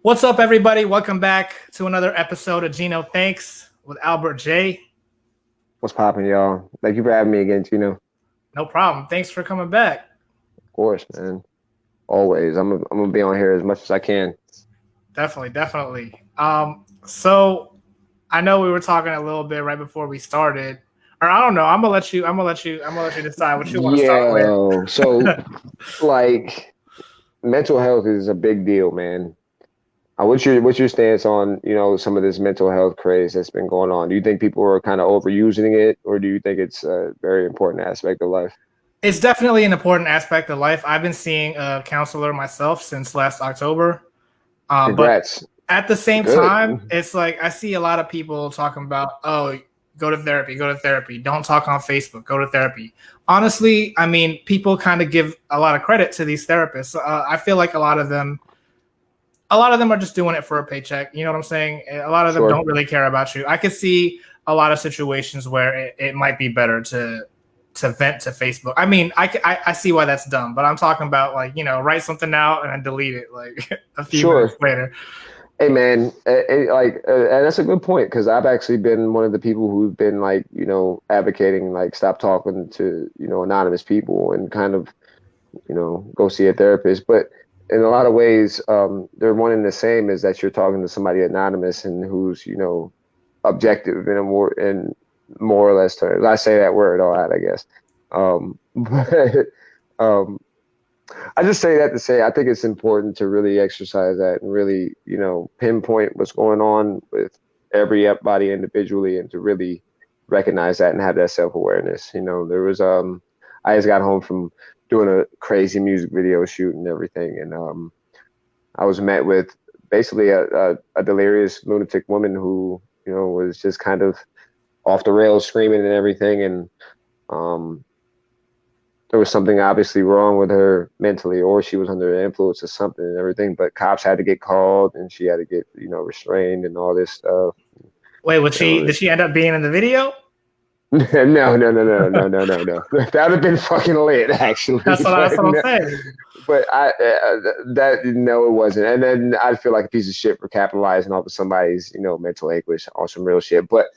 What's up, everybody? Welcome back to another episode of Gino Thanks with Albert J. What's poppin', y'all? Thank you for having me again, Tino. Of No problem. Thanks for coming back. course, man. Always. I'm gonna be on here as much as I can. Definitely. So I know we were talking a little bit right before we started, or I don't know. I'm gonna let you decide what you want to start with. Yeah. So, like, mental health is a big deal, man. What's your stance on some of this mental health craze that's been going on? Do you think people are kind of overusing it, or do you think it's a very important aspect of life? It's definitely an important aspect of life. I've been seeing a counselor myself since last October. But Congrats. at the same Good. time, it's like I see a lot of people talking about, oh, go to therapy, go to therapy. Don't talk on Facebook, go to therapy. Honestly, I mean, people kind of give a lot of credit to these therapists. I feel like a lot of them are just doing it for a paycheck. You know what I'm saying? A lot of them Sure. don't really care about you. I could see a lot of situations where it might be better to vent to Facebook. I mean, I see why that's dumb, but I'm talking about like, write something out and then delete it like a few minutes Sure. later. Hey man, and that's a good point because I've actually been one of the people who've been like, advocating like stop talking to, anonymous people and kind of, go see a therapist. But in a lot of ways, they're one and the same is that you're talking to somebody anonymous and who's, objective in a more or less terms. I say that word all right, I guess. But um, I just say that to say I think it's important to really exercise that and really, pinpoint what's going on with everybody individually and to really recognize that and have that self-awareness. There was I just got home from doing a crazy music video shoot and everything, and I was met with basically a delirious lunatic woman who, was just kind of off the rails screaming and everything, and um there was something obviously wrong with her mentally, or she was under the influence of something and everything. But cops had to get called, and she had to get, restrained and all this stuff. Wait, You know, did she end up being in the video? no. That would have been fucking lit, actually. That's But what I'm no, saying. but that no, it wasn't. And then I'd feel like a piece of shit for capitalizing off of somebody's, mental anguish on some real shit. But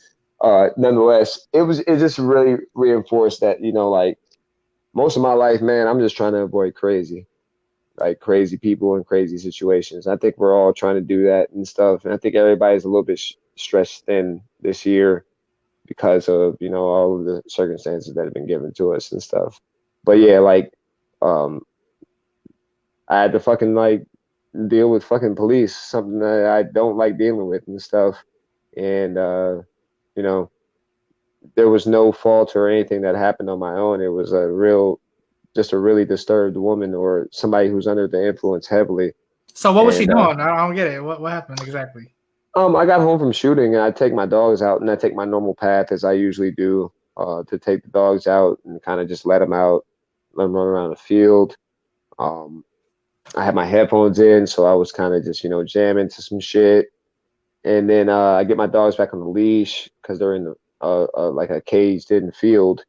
nonetheless, it just really reinforced that, like most of my life, man, I'm just trying to avoid crazy, like crazy people and crazy situations. I think we're all trying to do that and stuff. And I think everybody's a little bit stressed thin this year because of, all of the circumstances that have been given to us and stuff. But yeah, like, um, I had to fucking like deal with fucking police, something that I don't like dealing with and stuff. And, you know, there was no fault or anything that happened on my own. It was just a really disturbed woman or somebody who's under the influence heavily. So what was she And doing? I don't get it. What happened exactly? I got home from shooting and I take my dogs out and I take my normal path as I usually do, to take the dogs out and kind of just let them out, let them run around the field. Um, I had my headphones in, so I was kind of just, jamming to some shit. And then I get my dogs back on the leash because they're in the like a caged in field.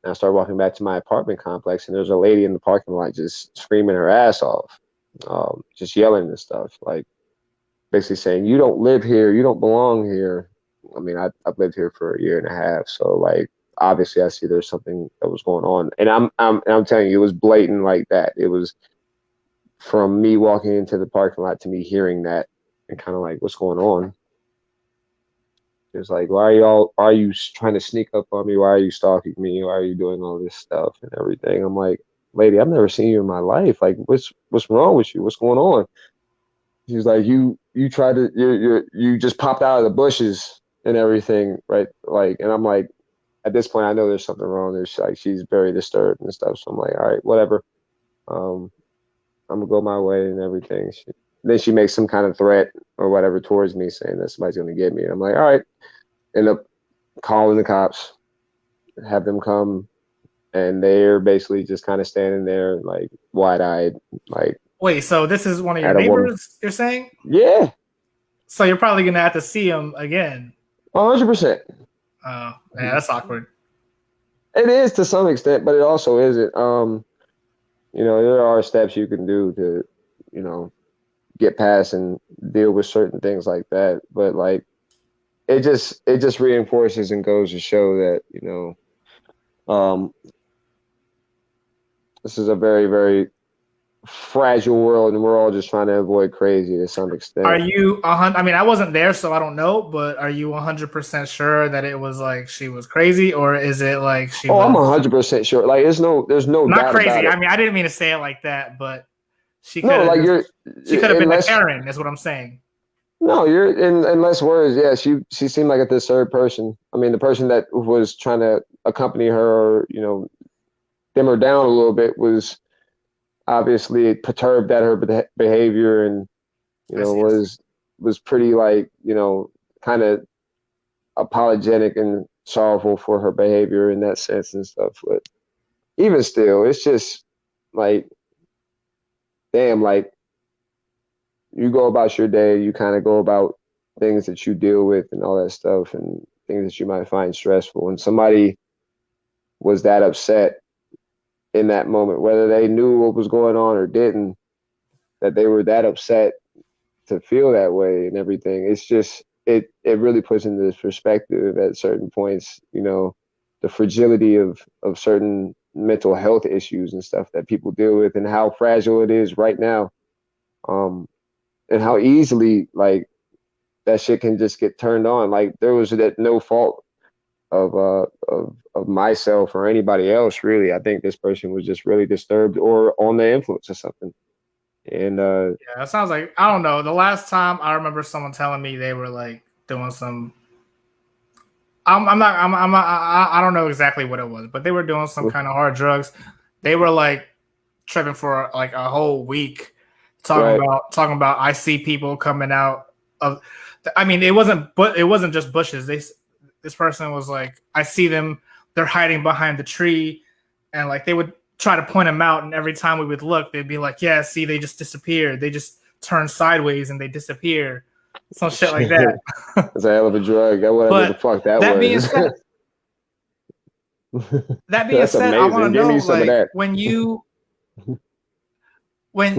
And I start walking back to my apartment complex, and there's a lady in the parking lot just screaming her ass off, just yelling and stuff, like basically saying, "You don't live here, you don't belong here." I mean, I've lived here for a year and a half, so like obviously I see there's something that was going on, and I'm telling you, it was blatant like that. It was from me walking into the parking lot to me hearing that, and kind of like, what's going on? It's like, why are you trying to sneak up on me? Why are you stalking me? Why are you doing all this stuff and everything? I'm like, lady, I've never seen you in my life. Like, what's wrong with you? What's going on? She's like, you tried to you just popped out of the bushes and everything, right? Like, and I'm like, at this point, I know there's something wrong. There's like she's very disturbed and stuff. So I'm like, all right, whatever. Um, I'm gonna go my way and everything. Then she makes some kind of threat or whatever towards me, saying that somebody's gonna get me. I'm like, all right. End up calling the cops, have them come, and they're basically just kind of standing there, like wide eyed, like Wait, so this is one of your at a woman. neighbors, you're saying? Yeah, So you're probably gonna have to see him again. 100%. Oh, yeah, that's awkward. It is to some extent, but it also isn't. There are steps you can do to, you know, get past and deal with certain things like that. But like it just reinforces and goes to show that, this is a very, very fragile world, and we're all just trying to avoid crazy to some Are extent. you I mean, I wasn't there, so I don't know. But are you 100% sure that it was like she was crazy, or is it like she Oh, I'm was 100% sure. Like, there's no not doubt about crazy? it. I mean, I didn't mean to say it like that, but she could No, have like just you're she could have been a unless Karen. Is what I'm saying. no, you're in less words. Yeah, she seemed like a disturbed person. I mean, the person that was trying to accompany her, or dim her down a little bit, was obviously perturbed at her behavior, and I see. I see. was pretty like kind of apologetic and sorrowful for her behavior in that sense and stuff. But even still, it's just like, damn, like you go about your day, you kind of go about things that you deal with and all that stuff, and things that you might find stressful. And somebody was that upset in that moment, whether they knew what was going on or didn't, that they were that upset to feel that way and everything. It's just it really puts into this perspective at certain points, the fragility of certain mental health issues and stuff that people deal with, and how fragile it is right now. And how easily like that shit can just get turned on. Like there was that no fault of myself or anybody else really. I think this person was just really disturbed or on the influence of something. And Yeah, that sounds like I don't know. The last time I remember someone telling me they were like doing some. I'm not, I don't know exactly what it was, but they were doing some kind of hard drugs. They were like tripping for like a whole week, right. talking about. I see people coming out of. I mean, it wasn't just bushes. This person was like, I see them. They're hiding behind the tree, and like they would try to point them out, and every time we would look, they'd be like, "Yeah, see, they just disappeared. They just turn sideways and they disappear." Some shit like that. It's a hell of a drug. Whatever the But fuck that that being was. said, that being That's said, I want amazing. to Give know me some of like that. when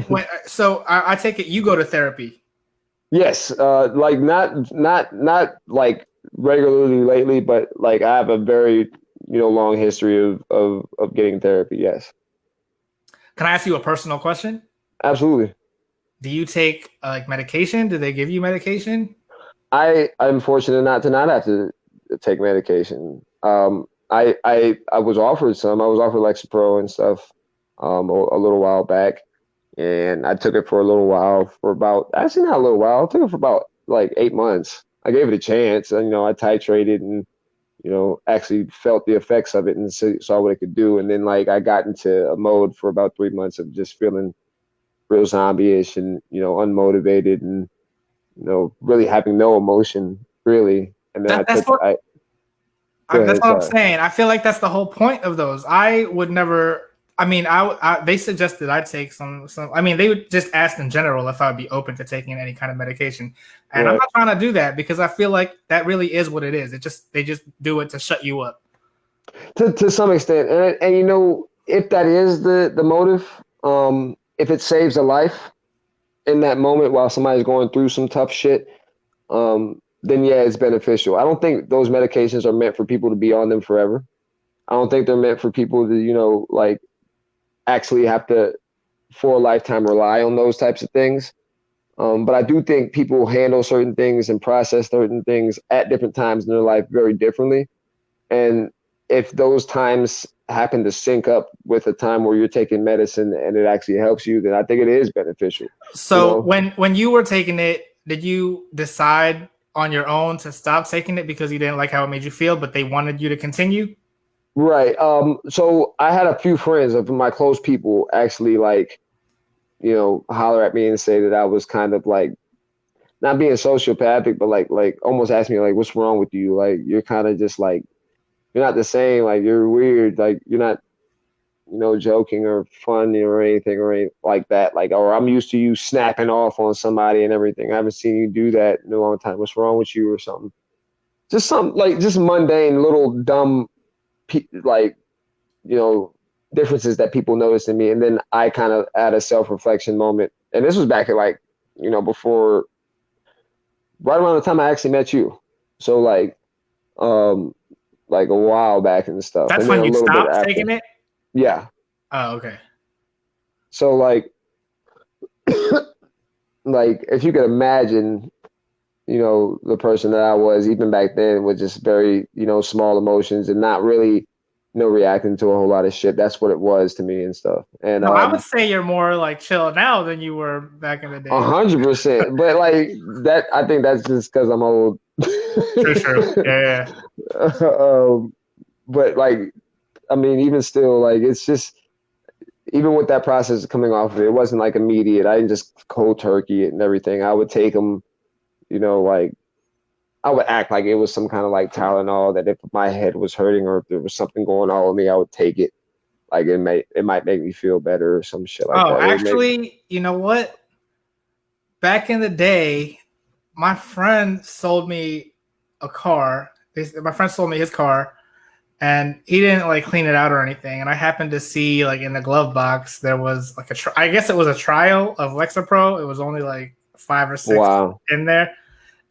so I take it you go to therapy. Yes, like not like regularly lately, but like I have a very long history of getting therapy. Yes, Can I ask you a personal question? absolutely. Do you take like medication? Do they give you medication? I'm fortunate not have to take medication. I was offered some. I was offered Lexapro and stuff a little while back, and I took it for a little while, for about, actually not a little while. I took it for about like 8 months. I gave it a chance, and I titrated and actually felt the effects of it and saw what it could do. And then like I got into a mode for about 3 months of just feeling real zombie-ish and unmotivated and really having no emotion really. And then That, that's what I go that's ahead, what I'm sorry. saying. I feel like that's the whole point of those. I would never. I mean, they suggested I take some. I mean, they would just ask in general if I'd be open to taking any kind of medication, and I'm Right. not trying to do that because I feel like that really is what it is. They just do it to shut you up. To some extent, and if that is the motive, if it saves a life in that moment while somebody's going through some tough shit, then yeah, it's beneficial. I don't think those medications are meant for people to be on them forever. I don't think they're meant for people to, like actually have to for a lifetime rely on those types of things. But I do think people handle certain things and process certain things at different times in their life very differently. And if those times happen to sync up with a time where you're taking medicine and it actually helps you, then I think it is beneficial. You So know, when you were taking it, did you decide on your own to stop taking it because you didn't like how it made you feel, but they wanted you to continue? right? So I had a few friends of my close people actually like, holler at me and say that I was kind of like not being sociopathic, but like almost ask me like, what's wrong with you? Like you're kind of just like you're not the same. Like you're weird. Like you're not joking or funny or anything or anything like that. Like, or I'm used to you snapping off on somebody and everything. I haven't seen you do that in a long time. What's wrong with you or something? Just some like just mundane little dumb like you know differences that people notice in me, and then I kind of had a self reflection moment. And this was back in like before, right around the time I actually met you. So um, like a while back and stuff, That's and then when a you little bit stopped after. taking it. Yeah. Oh, okay. So like if you could imagine, the person that I was even back then with just very, small emotions and not really, reacting to a whole lot of shit. That's what it was to me and stuff. And No, I would say you're more like chill now than you were back in the day. 100%. But like that, I think that's just because I'm old. True. Yeah. um, but like, I mean, even still, like it's just even with that process coming off of it, it wasn't like immediate. I didn't just cold turkey it and everything. I would take them, like I would act like it was some kind of like Tylenol that if my head was hurting or if there was something going on with me, I would take it. Like it might make me feel better or some shit like Oh, that. It would make actually, you know what? Back in the day, my friend sold me a car. My friend sold me his car, and he didn't like clean it out or anything. And I happened to see like in the glove box there was like I guess it was a trial of Lexapro. It was only like 5 or 6 wow. in there,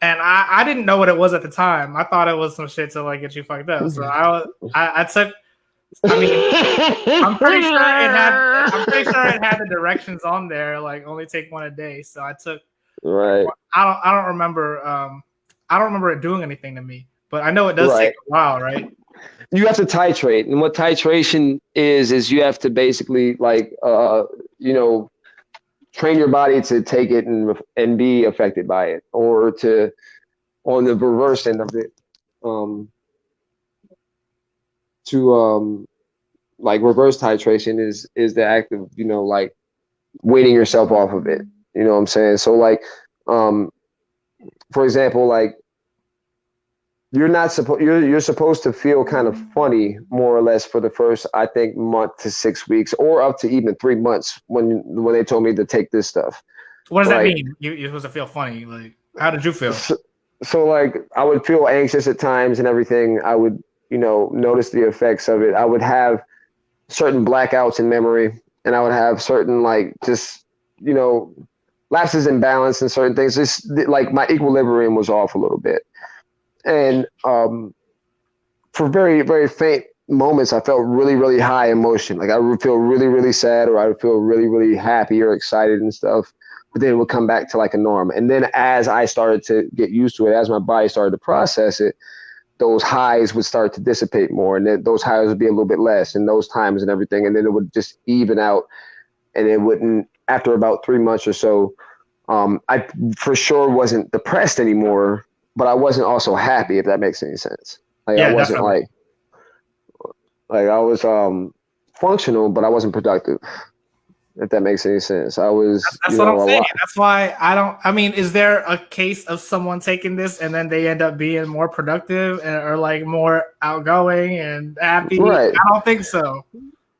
and I didn't know what it was at the time. I thought it was some shit to like get you fucked up. So I took. I mean, I'm pretty sure it had. I'm pretty sure it had the directions on there, like only take one a day. So I took. Right. I don't remember. I don't remember it doing anything to me, but I know it does take Right. a while, right? You have to titrate, and what titration is you have to basically like train your body to take it and be affected by it, or to on the reverse end of it, um, to like reverse titration is the act of like weaning yourself off of it. You know what I'm saying? So like, um, for example, like you're supposed to feel kind of funny more or less for the first I think month to 6 weeks or up to even 3 months when they told me to take this stuff. What does that Right. mean? You're supposed to feel funny. Like, how did you feel? So like I would feel anxious at times and everything. I would, notice the effects of it. I would have certain blackouts in memory, and I would have certain like just, you know, lapses in balance and certain things. Just like my equilibrium was off a little bit. And for very, very faint moments, I felt really, really high emotion. Like I would feel really, really sad, or I would feel really, really happy or excited and stuff. But then it would come back to like a norm. And then as I started to get used to it, as my body started to process it, those highs would start to dissipate more, and then those highs would be a little bit less in those times and everything. And then it would just even out, and it wouldn't. After about 3 months or so, I for sure wasn't depressed anymore, but I wasn't also happy, if that makes any sense. Like I Yeah, wasn't definitely. like I was functional, but I wasn't productive. If that makes any sense, I was That's what I'm a saying. lot. That's why I don't. I mean, is there a case of someone taking this and then they end up being more productive or like more outgoing and happy? Right. I don't think so.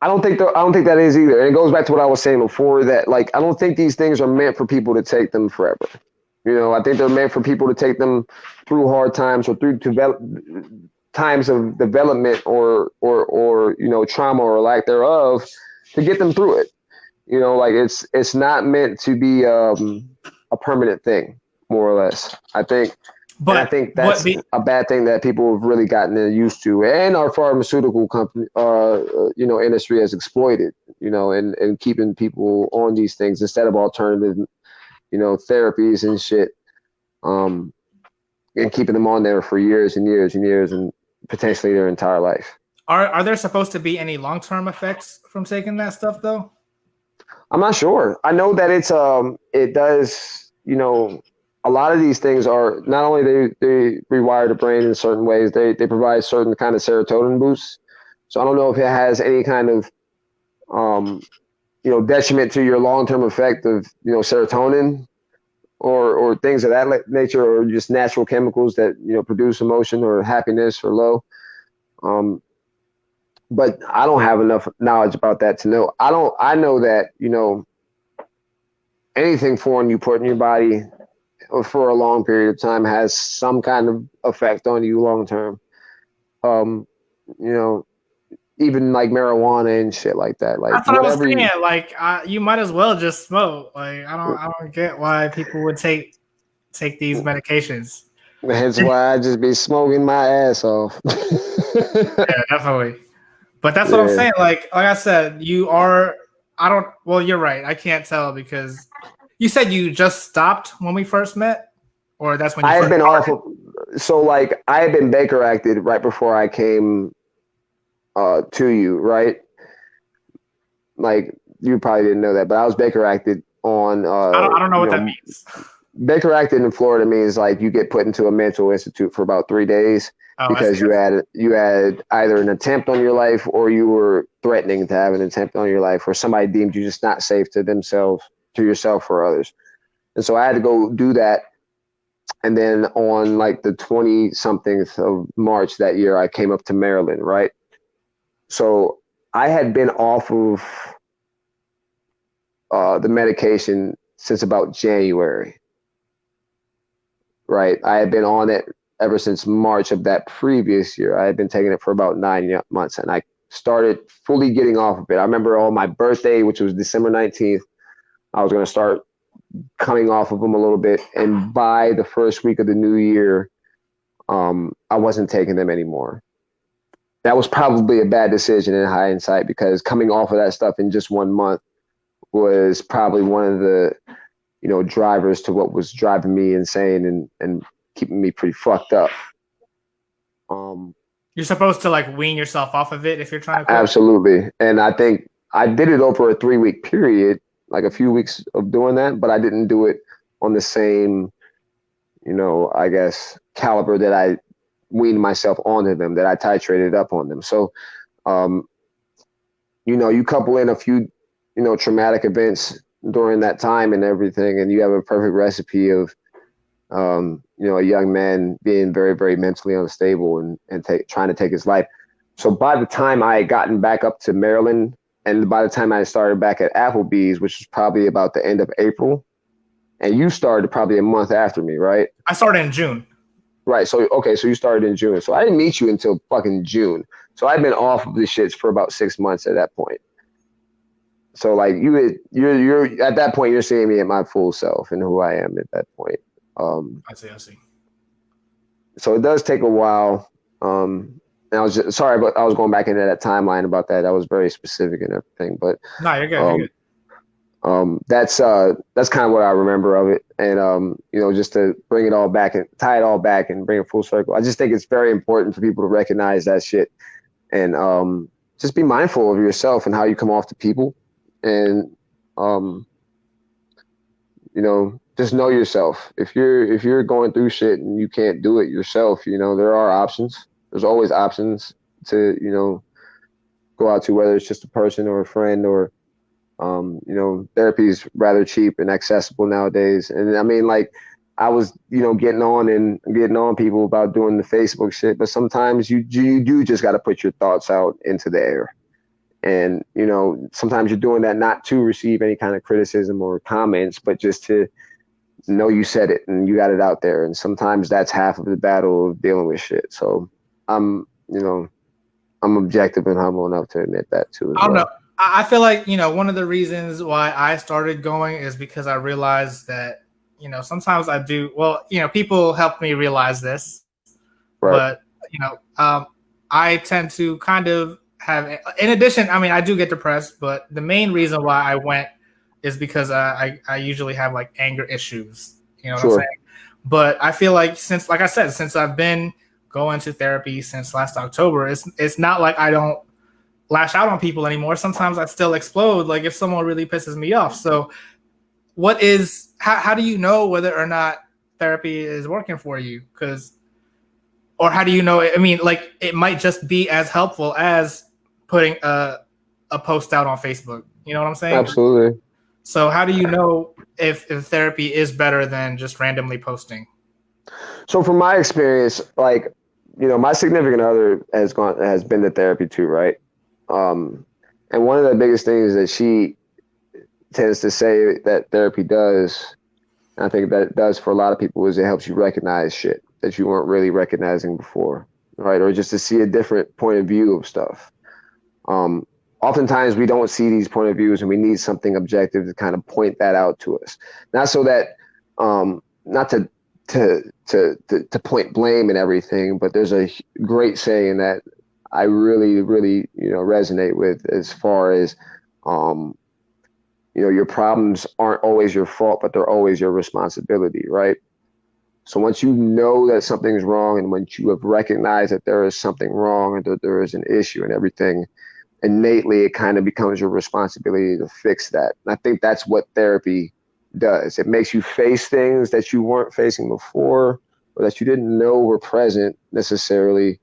I don't think that is either. And it goes back to what I was saying before, that like I don't think these things are meant for people to take them forever. I think they're meant for people to take them through hard times or through times of development or trauma or lack thereof, to get them through it. Like it's not meant to be a permanent thing, more or less. And I But think what that's the a bad thing that people have really gotten used to, and our pharmaceutical company, industry has exploited, and keeping people on these things instead of alternative, therapies and shit, um, and keeping them on there for years and years and years and potentially their entire life. are there supposed to be any long term effects from taking that stuff though? I'm not sure. I know that it does, a lot of these things are not only they rewire the brain in certain ways, they provide certain kind of serotonin boosts. So I don't know if it has any kind of um, detriment to your long-term effect of, serotonin or things of that nature, or just natural chemicals that, produce emotion or happiness or low. But I don't have enough knowledge about that to know. I know that, anything foreign you put in your body for a long period of time has some kind of effect on you long term. Um, you know, even like marijuana and shit like that. Like That's what I was whatever saying. you, Like, you might as well just smoke. Like, I don't get why people would take these medications. hence why I just be smoking my ass off. Yeah, definitely. But that's what I'm Yeah. saying. Like I said, you are. I don't. Well, you're right. I can't tell because you said you just stopped when we first met, or that's when you I had first been off started. of, so like I had been Baker acted right before I came to you, right? Like you probably didn't know that, but I was Baker acted on I don't know what that means. Baker acted in Florida means like you get put into a mental institute for about 3 days Oh, I see. because you had either an attempt on your life or you were threatening to have an attempt on your life or somebody deemed you just not safe to themselves, to yourself or others. And so I had to go do that. And then on like the 20 something of March that year, I came up to Maryland, right? So I had been off of the medication since about January, right? I had been on it ever since March of that previous year. I had been taking it for about 9 months, and I started fully getting off of it. I remember on my birthday, which was December 19th, I was going to start coming off of them a little bit. And by the first week of the new year, I wasn't taking them anymore. That was probably a bad decision in hindsight because coming off of that stuff in just 1 month was probably one of the drivers to what was driving me insane and keeping me pretty fucked up. You're supposed to like wean yourself off of it if you're trying to quit. Absolutely. And I think I did it over a 3-week period, like a few weeks of doing that, but I didn't do it on the same, I guess, caliber that I weaned myself onto them, that I titrated up on them. So, you couple in a few, traumatic events during that time and everything, and you have a perfect recipe of, a young man being very, very mentally unstable and trying to take his life. So by the time I had gotten back up to Maryland, and by the time I started back at Applebee's, which was probably about the end of April, and you started probably a month after me, right? I started in June. Right. So, okay. So you started in June. So I didn't meet you until fucking June. So I've been off of the shits for about 6 months at that point. So like you're at that point, you're seeing me at my full self and who I am at that point. I see. So it does take a while. And I was just sorry, but I was going back into that timeline about that. That was very specific and everything. But No, you're good. You're good. that's kind of what I remember of it. And just to bring it all back and tie it all back and bring it full circle. I just think it's very important for people to recognize that shit and just be mindful of yourself and how you come off to people. And just know yourself. If you're going through shit and you can't do it yourself, there are options. There's always options to go out to, whether it's just a person or a friend or therapy is rather cheap and accessible nowadays. And I mean, like I was getting on people about doing the Facebook shit, but sometimes you do just got to put your thoughts out into the air. And, sometimes you're doing that not to receive any kind of criticism or comments, but just to know you said it and you got it out there. And sometimes that's half of the battle of dealing with shit. So I'm objective and humble enough to admit that too. I don't know. I feel like, one of the reasons why I started going is because I realized that, sometimes I do, well, people help me realize this, Right. but, I tend to kind of have, in addition, I mean, I do get depressed, but the main reason why I went is because I usually have like anger issues, what I'm saying? But I feel like since I've been going to therapy since last October, it's not like I don't lash out on people anymore. Sometimes I still explode, like if someone really pisses me off. So how do you know whether or not therapy is working for you? Or how do you know? I mean, like it might just be as helpful as putting a post out on Facebook. You know what I'm saying? Absolutely. So how do you know if therapy is better than just randomly posting? So from my experience, like, my significant other has been to therapy too, right? And one of the biggest things that she tends to say that therapy does, and I think that it does for a lot of people, is it helps you recognize shit that you weren't really recognizing before, right? Or just to see a different point of view of stuff. Oftentimes we don't see these point of views, and we need something objective to kind of point that out to us. Not so that, not to point blame and everything, but there's a great saying that I really, really, resonate with, as far as, your problems aren't always your fault, but they're always your responsibility, right? So once you know that something's wrong, and once you have recognized that there is something wrong and that there is an issue and everything, innately it kind of becomes your responsibility to fix that. And I think that's what therapy does. It makes you face things that you weren't facing before, or that you didn't know were present necessarily.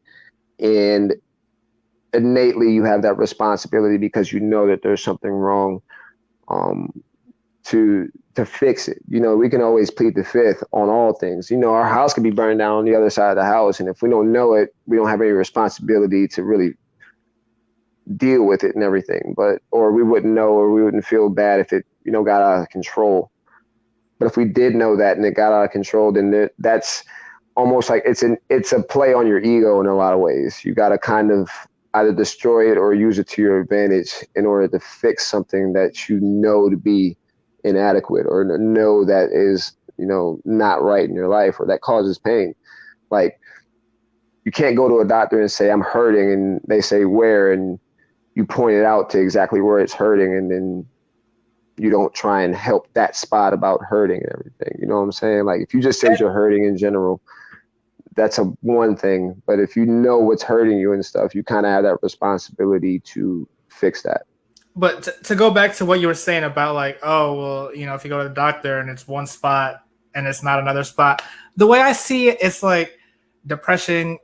And innately you have that responsibility, because you know that there's something wrong, to fix it. We can always plead the fifth on all things. Our house could be burned down on the other side of the house, and if we don't know it, we don't have any responsibility to really deal with it and everything. Or we wouldn't know, or we wouldn't feel bad if it, got out of control. But if we did know that and it got out of control, then that's almost like it's a play on your ego in a lot of ways. You got to kind of either destroy it or use it to your advantage in order to fix something that you know to be inadequate, or know that is, not right in your life, or that causes pain. Like, you can't go to a doctor and say, I'm hurting, and they say where, and you point it out to exactly where it's hurting, and then you don't try and help that spot about hurting and everything. You know what I'm saying? Like, if you just say you're hurting in general, that's one thing. But if you know what's hurting you and stuff, you kind of have that responsibility to fix that. But to go back to what you were saying about, like, oh, well, if you go to the doctor and it's one spot and it's not another spot, the way I see it, it's like depression,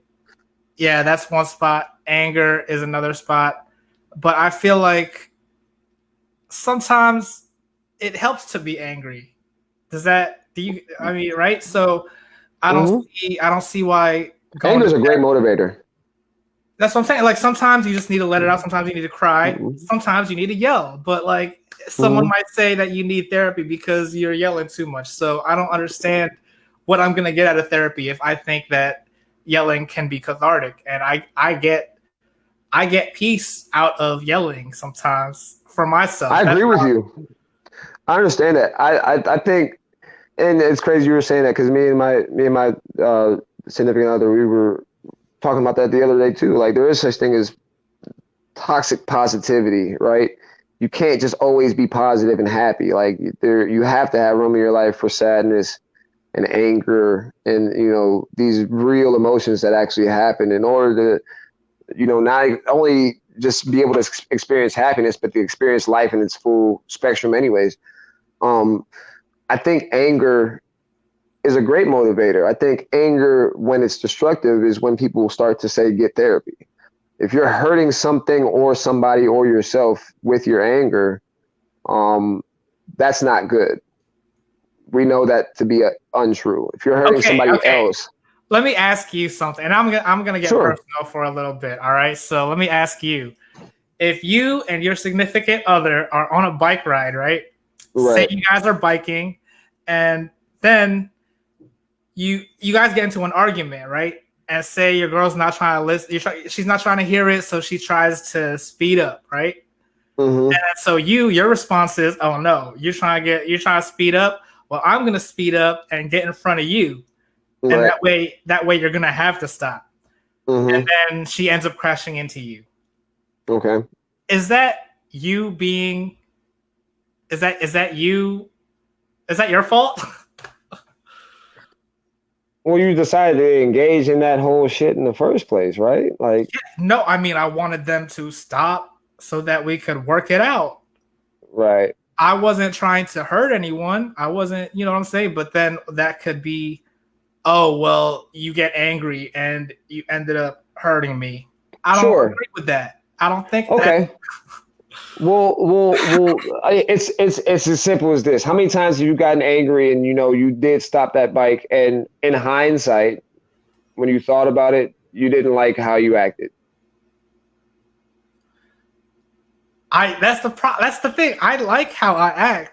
yeah, that's one spot. Anger is another spot. But I feel like sometimes it helps to be angry. Right? So I don't see why. Anger is a great motivator. That's what I'm saying. Like, sometimes you just need to let it out. Sometimes you need to cry. Sometimes you need to yell. But like, someone might say that you need therapy because you're yelling too much. So I don't understand what I'm going to get out of therapy if I think that yelling can be cathartic. And I get peace out of yelling sometimes for myself. I agree with you. I understand that. I think, and it's crazy you were saying that, because me and my significant other, we were talking about that the other day too. Like, there is such thing as toxic positivity, right? You can't just always be positive and happy. Like, you have to have room in your life for sadness and anger and, these real emotions that actually happen, in order to, not only just be able to experience happiness, but to experience life in its full spectrum anyways. I think anger is a great motivator. I think anger, when it's destructive, is when people start to say, get therapy. If you're hurting something or somebody or yourself with your anger, that's not good. We know that to be untrue. If you're hurting somebody else. Let me ask you something, and I'm gonna get personal for a little bit. All right. So let me ask you, if you and your significant other are on a bike ride, right? Say you guys are biking, and then you guys get into an argument, right? And say your girl's not trying to listen. She's not trying to hear it, so she tries to speed up, right? And so your response is, oh no, you're trying to speed up. Well, I'm gonna speed up and get in front of you, and that way you're gonna have to stop. And then she ends up crashing into you. Okay. Is that you being? Is that you? Is that your fault? Well, you decided to engage in that whole shit in the first place, right? Like, no, I mean, I wanted them to stop so that we could work it out. Right. I wasn't trying to hurt anyone. I wasn't, you know what I'm saying? But then that could be, oh, well, you get angry and you ended up hurting me. I don't agree with that. I don't think that. Well, it's as simple as this. How many times have you gotten angry and, you did stop that bike, and in hindsight, when you thought about it, you didn't like how you acted? That's the thing. I like how I act.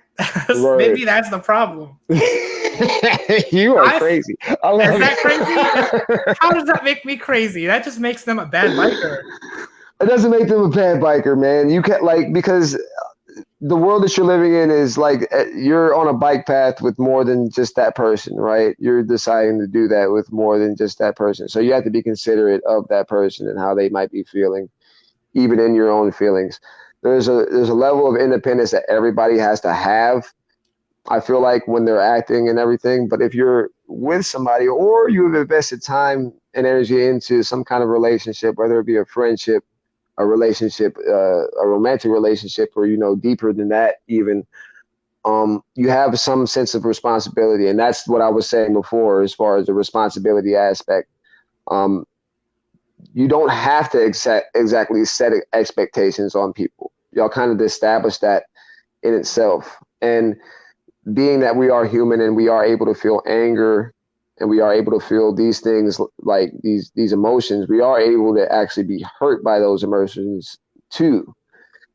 Maybe that's the problem. You are crazy. Is that crazy? How does that make me crazy? That just makes them a bad biker. It doesn't make them a bad biker, man. You can't like because the world that you're living in is like you're on a bike path with more than just that person, right? You're deciding to do that with more than just that person. So you have to be considerate of that person and how they might be feeling, even in your own feelings. There's a level of independence that everybody has to have. I feel like when they're acting and everything, but if you're with somebody or you've invested time and energy into some kind of relationship, whether it be a friendship, a relationship, a romantic relationship, or deeper than that, even you have some sense of responsibility, and that's what I was saying before, as far as the responsibility aspect. Um, you don't have to exactly set expectations on people. Y'all kind of establish that in itself, and being that we are human and we are able to feel anger and we are able to feel these things like these emotions, we are able to actually be hurt by those emotions too.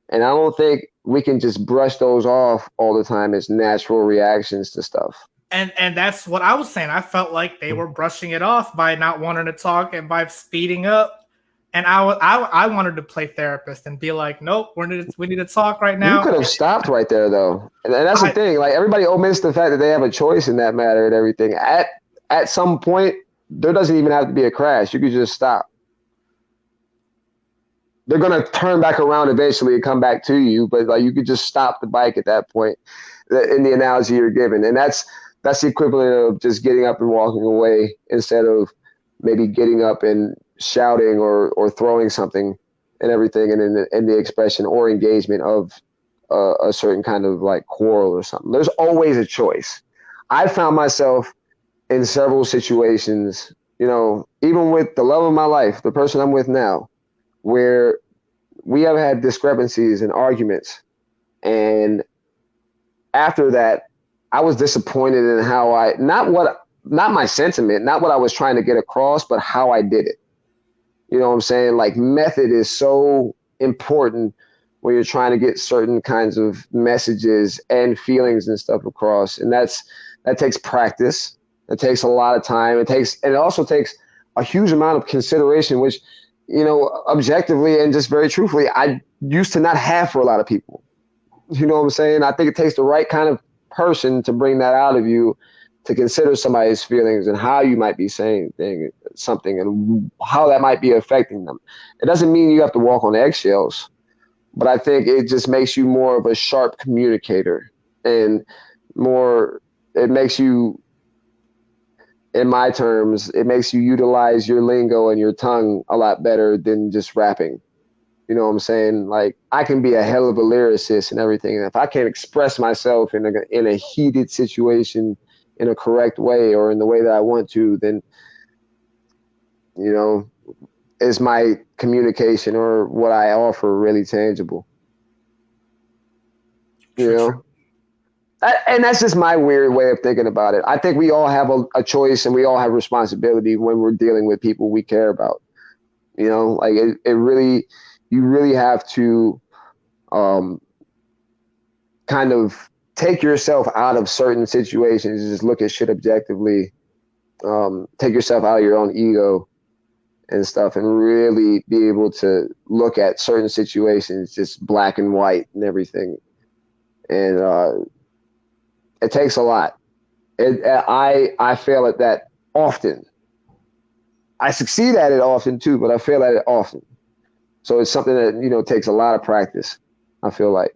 And I don't think we can just brush those off all the time as natural reactions to stuff. And that's what I was saying. I felt like they were brushing it off by not wanting to talk and by speeding up. And I wanted to play therapist and be like, nope, we need to talk right You now. could have stopped right there, though, and that's the thing. Like everybody omits the fact that they have a choice in that matter and everything. At some point, there doesn't even have to be a crash. You could just stop. They're gonna turn back around eventually and come back to you, but like you could just stop the bike at that point. In the analogy you're given, and that's the equivalent of just getting up and walking away instead of maybe getting up and shouting or throwing something and everything, and in the expression or engagement of a certain kind of like quarrel or something. There's always a choice. I found myself in several situations, even with the love of my life, the person I'm with now, where we have had discrepancies and arguments. And after that, I was disappointed in how not my sentiment, not what I was trying to get across, but how I did it. You know what I'm saying? Like method is so important when you're trying to get certain kinds of messages and feelings and stuff across. And that takes practice. It takes a lot of time. It also takes a huge amount of consideration, which, objectively and just very truthfully, I used to not have for a lot of people. You know what I'm saying? I think it takes the right kind of person to bring that out of you, to consider somebody's feelings and how you might be saying something and how that might be affecting them. It doesn't mean you have to walk on eggshells, but I think it just makes you more of a sharp communicator, and it makes you, in my terms, it makes you utilize your lingo and your tongue a lot better than just rapping. You know what I'm saying? Like I can be a hell of a lyricist and everything. And if I can't express myself in a heated situation in a correct way or in the way that I want to, then, is my communication or what I offer really tangible? And that's just my weird way of thinking about it. I think we all have a choice and we all have responsibility when we're dealing with people we care about. Like you really have to kind of take yourself out of certain situations, just look at shit objectively, take yourself out of your own ego and stuff, and really be able to look at certain situations just black and white and everything. And it takes a lot. I fail at that often. I succeed at it often too, but I fail at it often. So it's something that, takes a lot of practice, I feel like.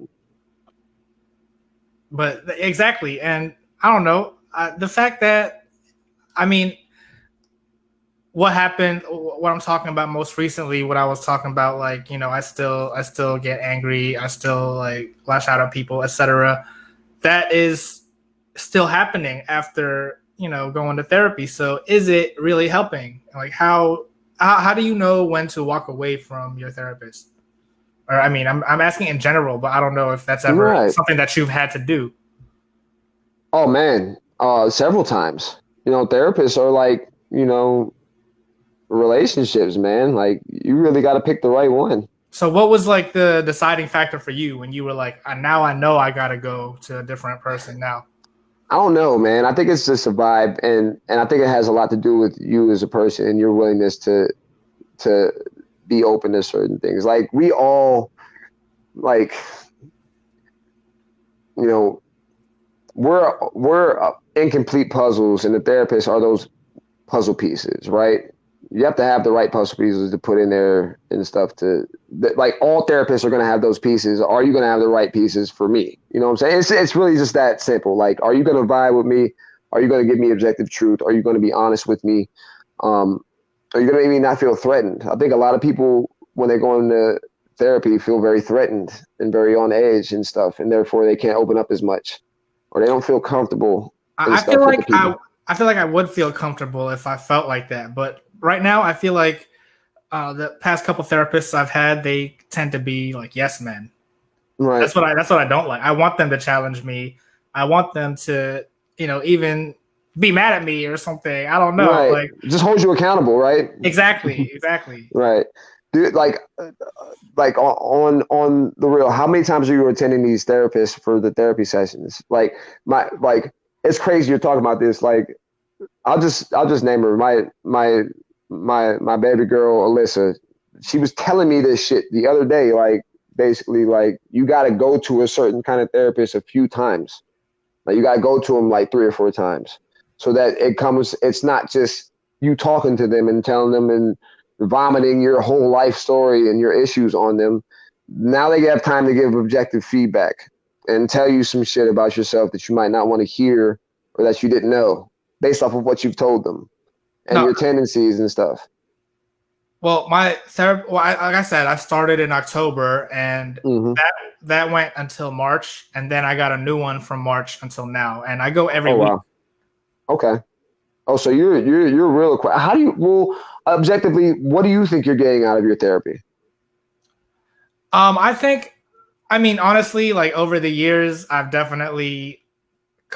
But exactly. And I don't know, the fact that, what happened, what I'm talking about most recently, what I was talking about, like, I still get angry. I still like lash out at people, etc. That is still happening after, going to therapy. So is it really helping? Like how do you know when to walk away from your therapist? Or I'm asking in general, but I don't know if that's ever something that you've had to do. Oh man, several times. Therapists are like, relationships, man. Like you really got to pick the right one. So what was like the deciding factor for you when you were like, now I know I got to go to a different person now? I don't know, man. I think it's just a vibe, and I think it has a lot to do with you as a person and your willingness to be open to certain things. Like we all, like, you know, we're incomplete puzzles, and the therapists are those puzzle pieces, right? You have to have the right puzzle pieces to put in there and stuff like all therapists are going to have those pieces. Are you going to have the right pieces for me? You know what I'm saying? It's really just that simple. Like, are you going to vibe with me? Are you going to give me objective truth? Are you going to be honest with me? Are you going to make me not feel threatened? I think a lot of people, when they go into therapy, feel very threatened and very on edge and stuff, and therefore they can't open up as much, or they don't feel comfortable and I stuff feel with the like people. I feel like I would feel comfortable if I felt like that, but right now I feel like the past couple therapists I've had, they tend to be like yes men. Right. That's what I don't like. I want them to challenge me. I want them to, even be mad at me or something. I don't know. Right. Like, just hold you accountable, right? exactly. Right. Dude, like on the real, how many times are you attending these therapists for the therapy sessions? Like it's crazy you're talking about this. Like I'll just name her. My baby girl Alyssa. She was telling me this shit the other day. Like basically, like you got to go to a certain kind of therapist a few times. Like you got to go to them like 3 or 4 times, so that it's not just you talking to them and telling them and vomiting your whole life story and your issues on them. Now they have time to give objective feedback and tell you some shit about yourself that you might not want to hear or that you didn't know based off of what you've told them and your tendencies and stuff. Well, my therapy, like I said, I started in October, and that went until March, and then I got a new one from March until now, and I go every week. Wow. Okay. Oh, so you're real. How do you objectively? What do you think you're getting out of your therapy? I mean, honestly, like over the years, I've definitely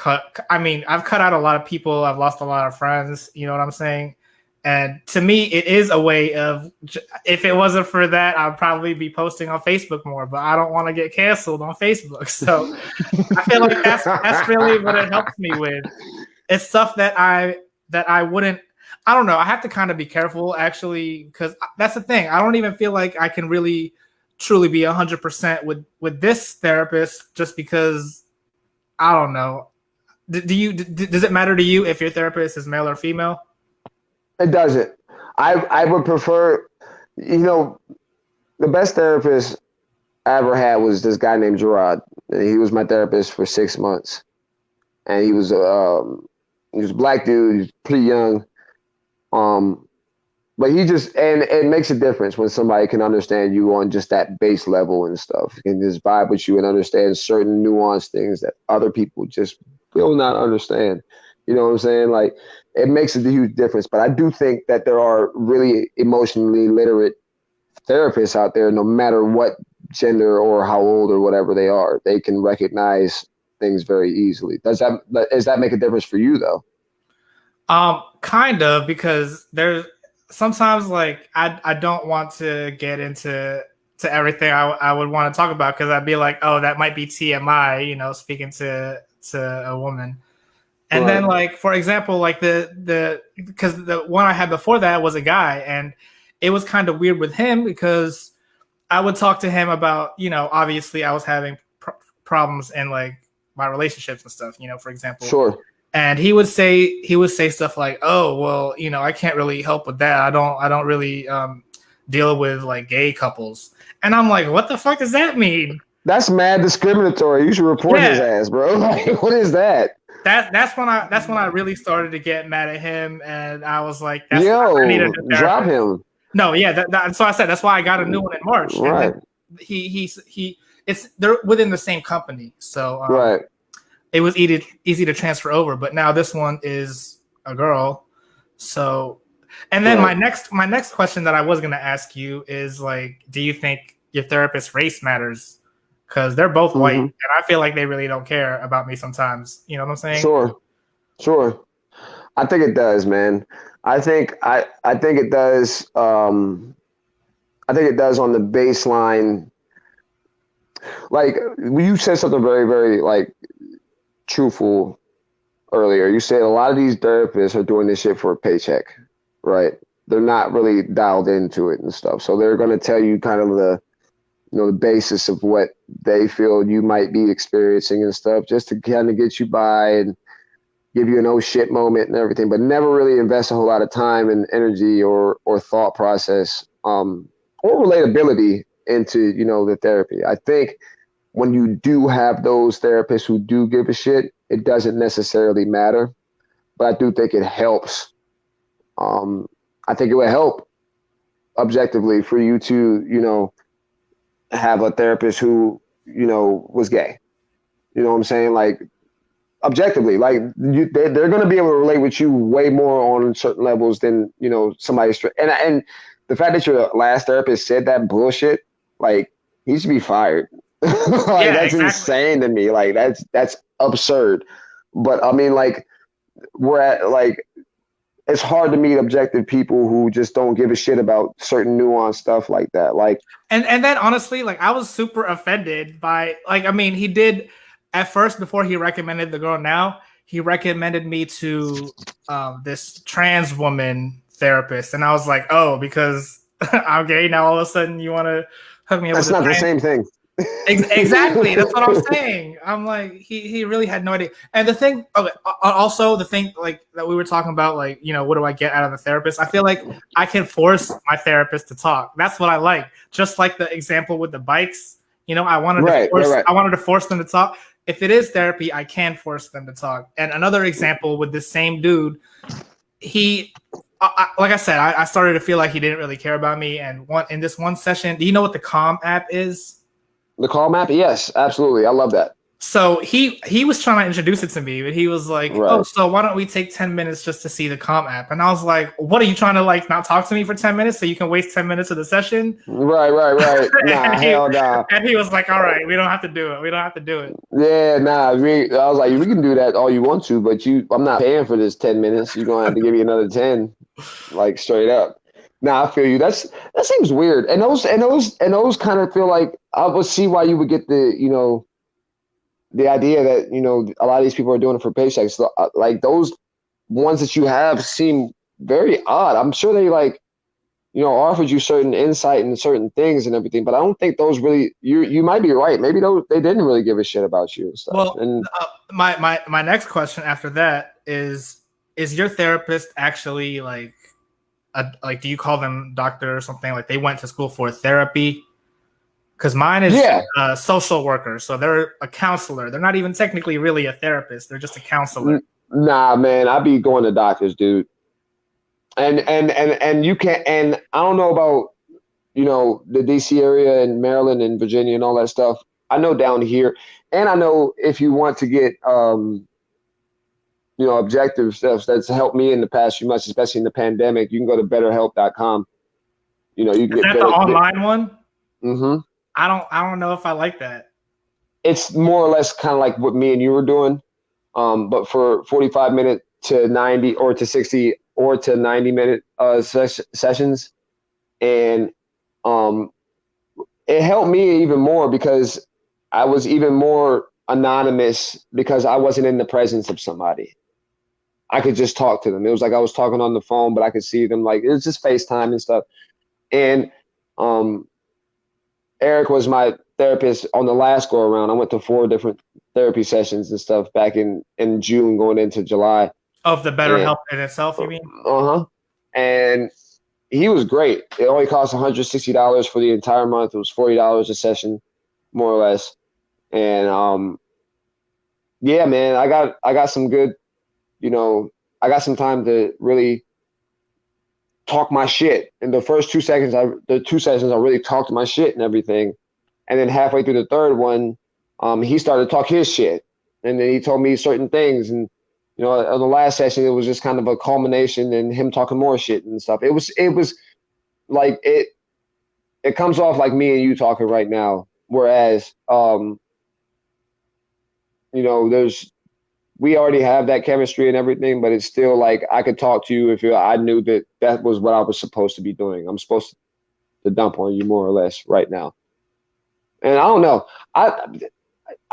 I've cut out a lot of people. I've lost a lot of friends. You know what I'm saying? And to me, it is a way of, if it wasn't for that, I'd probably be posting on Facebook more, but I don't want to get canceled on Facebook. So I feel like that's really what it helps me with. It's stuff that I wouldn't, I don't know. I have to kind of be careful actually, because that's the thing. I don't even feel like I can really truly be 100% with this therapist, just because I don't know. Does it matter to you if your therapist is male or female? It doesn't. I would prefer, the best therapist I ever had was this guy named Gerard. He was my therapist for 6 months, and he was a black dude. He's pretty young, but he just, and it makes a difference when somebody can understand you on just that base level and stuff, and just vibe with you and understand certain nuanced things that other people just will not understand. You know what I'm saying? Like, it makes a huge difference. But I do think that there are really emotionally literate therapists out there, no matter what gender or how old or whatever they are. They can recognize things very easily. Does that make a difference for you, though? Kind of, because there's sometimes, like, I don't want to get into everything I would want to talk about, because I'd be like, oh, that might be TMI, speaking to a woman. And then, like, for example, like because the one I had before that was a guy, and it was kind of weird with him, because I would talk to him about, obviously I was having problems in like my relationships and stuff, for example. Sure. And he would say stuff like, oh, well, I can't really help with that. I don't really deal with like gay couples. And I'm like, what the fuck does that mean? That's mad discriminatory. You should report his ass, bro. Like, what is that? That's when I really started to get mad at him, and I was like, I need a drop him. No, yeah. So I said that's why I got a new one in March. Right. And they're within the same company, so right. It was easy to transfer over. But now this one is a girl, so. And then my next question that I was going to ask you is, like, do you think your therapist's race matters? Because they're both white, and I feel like they really don't care about me sometimes. You know what I'm saying? Sure. I think it does, man. I think it does. I think it does on the baseline. Like, you said something very, very, like, truthful earlier. You said a lot of these therapists are doing this shit for a paycheck, right? they're not really dialed into it and stuff. So they're going to tell you kind of the basis of what they feel you might be experiencing and stuff, just to kind of get you by and give you an oh shit moment and everything, but never really invest a whole lot of time and energy or thought process or relatability into, the therapy. I think when you do have those therapists who do give a shit, it doesn't necessarily matter, but I do think it helps. I think it would help objectively for you to, have a therapist who, was gay. You know what I'm saying? Like, objectively, like they're going to be able to relate with you way more on certain levels than, somebody straight. And the fact that your last therapist said that bullshit, like, he should be fired. Like, Yeah, that's exactly. insane to me. Like, that's absurd. But I mean, like, it's hard to meet objective people who just don't give a shit about certain nuanced stuff like that. Like, and then honestly, like, I was super offended by, like, I mean, he did at first, before he recommended the girl now, he recommended me to this trans woman therapist, and I was like, oh, because I'm gay now, all of a sudden you want to hook me up? That's with not the same thing. Exactly, that's what I'm saying. I'm like, he really had no idea. And the thing, okay, also the thing, like, that we were talking about, like, what do I get out of a therapist? I feel like I can force my therapist to talk. That's what I like. Just like the example with the bikes, I wanted I wanted to force them to talk. If it is therapy, I can force them to talk. And another example with this same dude, like I said, I started to feel like he didn't really care about me. And in this one session, do you know what the Calm app is? The Calm app? Yes, absolutely. I love that. So he was trying to introduce it to me, but he was like, right. Oh, so why don't we take 10 minutes just to see the Calm app? And I was like, what, are you trying to, like, not talk to me for 10 minutes so you can waste 10 minutes of the session? Right. Nah, hell nah. And he was like, all right, we don't have to do it. Yeah, nah. I was like, we can do that all you want to, but I'm not paying for this 10 minutes. You're going to have to give me another 10, like, straight up. Nah, I feel you. That seems weird. And those kind of feel like, I would see why you would get the, the idea that, a lot of these people are doing it for paychecks. Like, those ones that you have seem very odd. I'm sure they, like, offered you certain insight and certain things and everything, but I don't think those really, you might be right. Maybe they didn't really give a shit about you and stuff. Well, and my next question after that is your therapist actually, like, do you call them doctor or something? Like, they went to school for therapy? Because mine is a social worker, so they're a counselor. They're not even technically really a therapist. They're just a counselor. Nah, man, I be going to doctors, dude. And you can't. And I don't know about the DC area and Maryland and Virginia and all that stuff. I know down here, and I know if you want to get objective stuff that's helped me in the past few months, especially in the pandemic, you can go to betterhelp.com. You can get that the online one? Mm-hmm. I don't know if I like that. It's more or less kind of like what me and you were doing, but for 45 minute to 90 or to 60 or to 90-minute sessions, and it helped me even more because I was even more anonymous because I wasn't in the presence of somebody. I could just talk to them. It was like I was talking on the phone, but I could see them. Like, it was just FaceTime and stuff. And Eric was my therapist on the last go around. I went to 4 different therapy sessions and stuff back in June going into July. Of the BetterHelp in itself, you mean? Uh-huh. And he was great. It only cost $160 for the entire month. It was $40 a session, more or less. And yeah, man, I got some good, I got some time to really talk my shit. In the first 2 sessions, I really talked my shit and everything. And then halfway through the third one, he started to talk his shit. And then he told me certain things. And, in the last session, it was just kind of a culmination and him talking more shit and stuff. It was like, it comes off like me and you talking right now. Whereas, we already have that chemistry and everything, but it's still like I could talk to you if I knew that was what I was supposed to be doing. I'm supposed to dump on you more or less right now. And I don't know.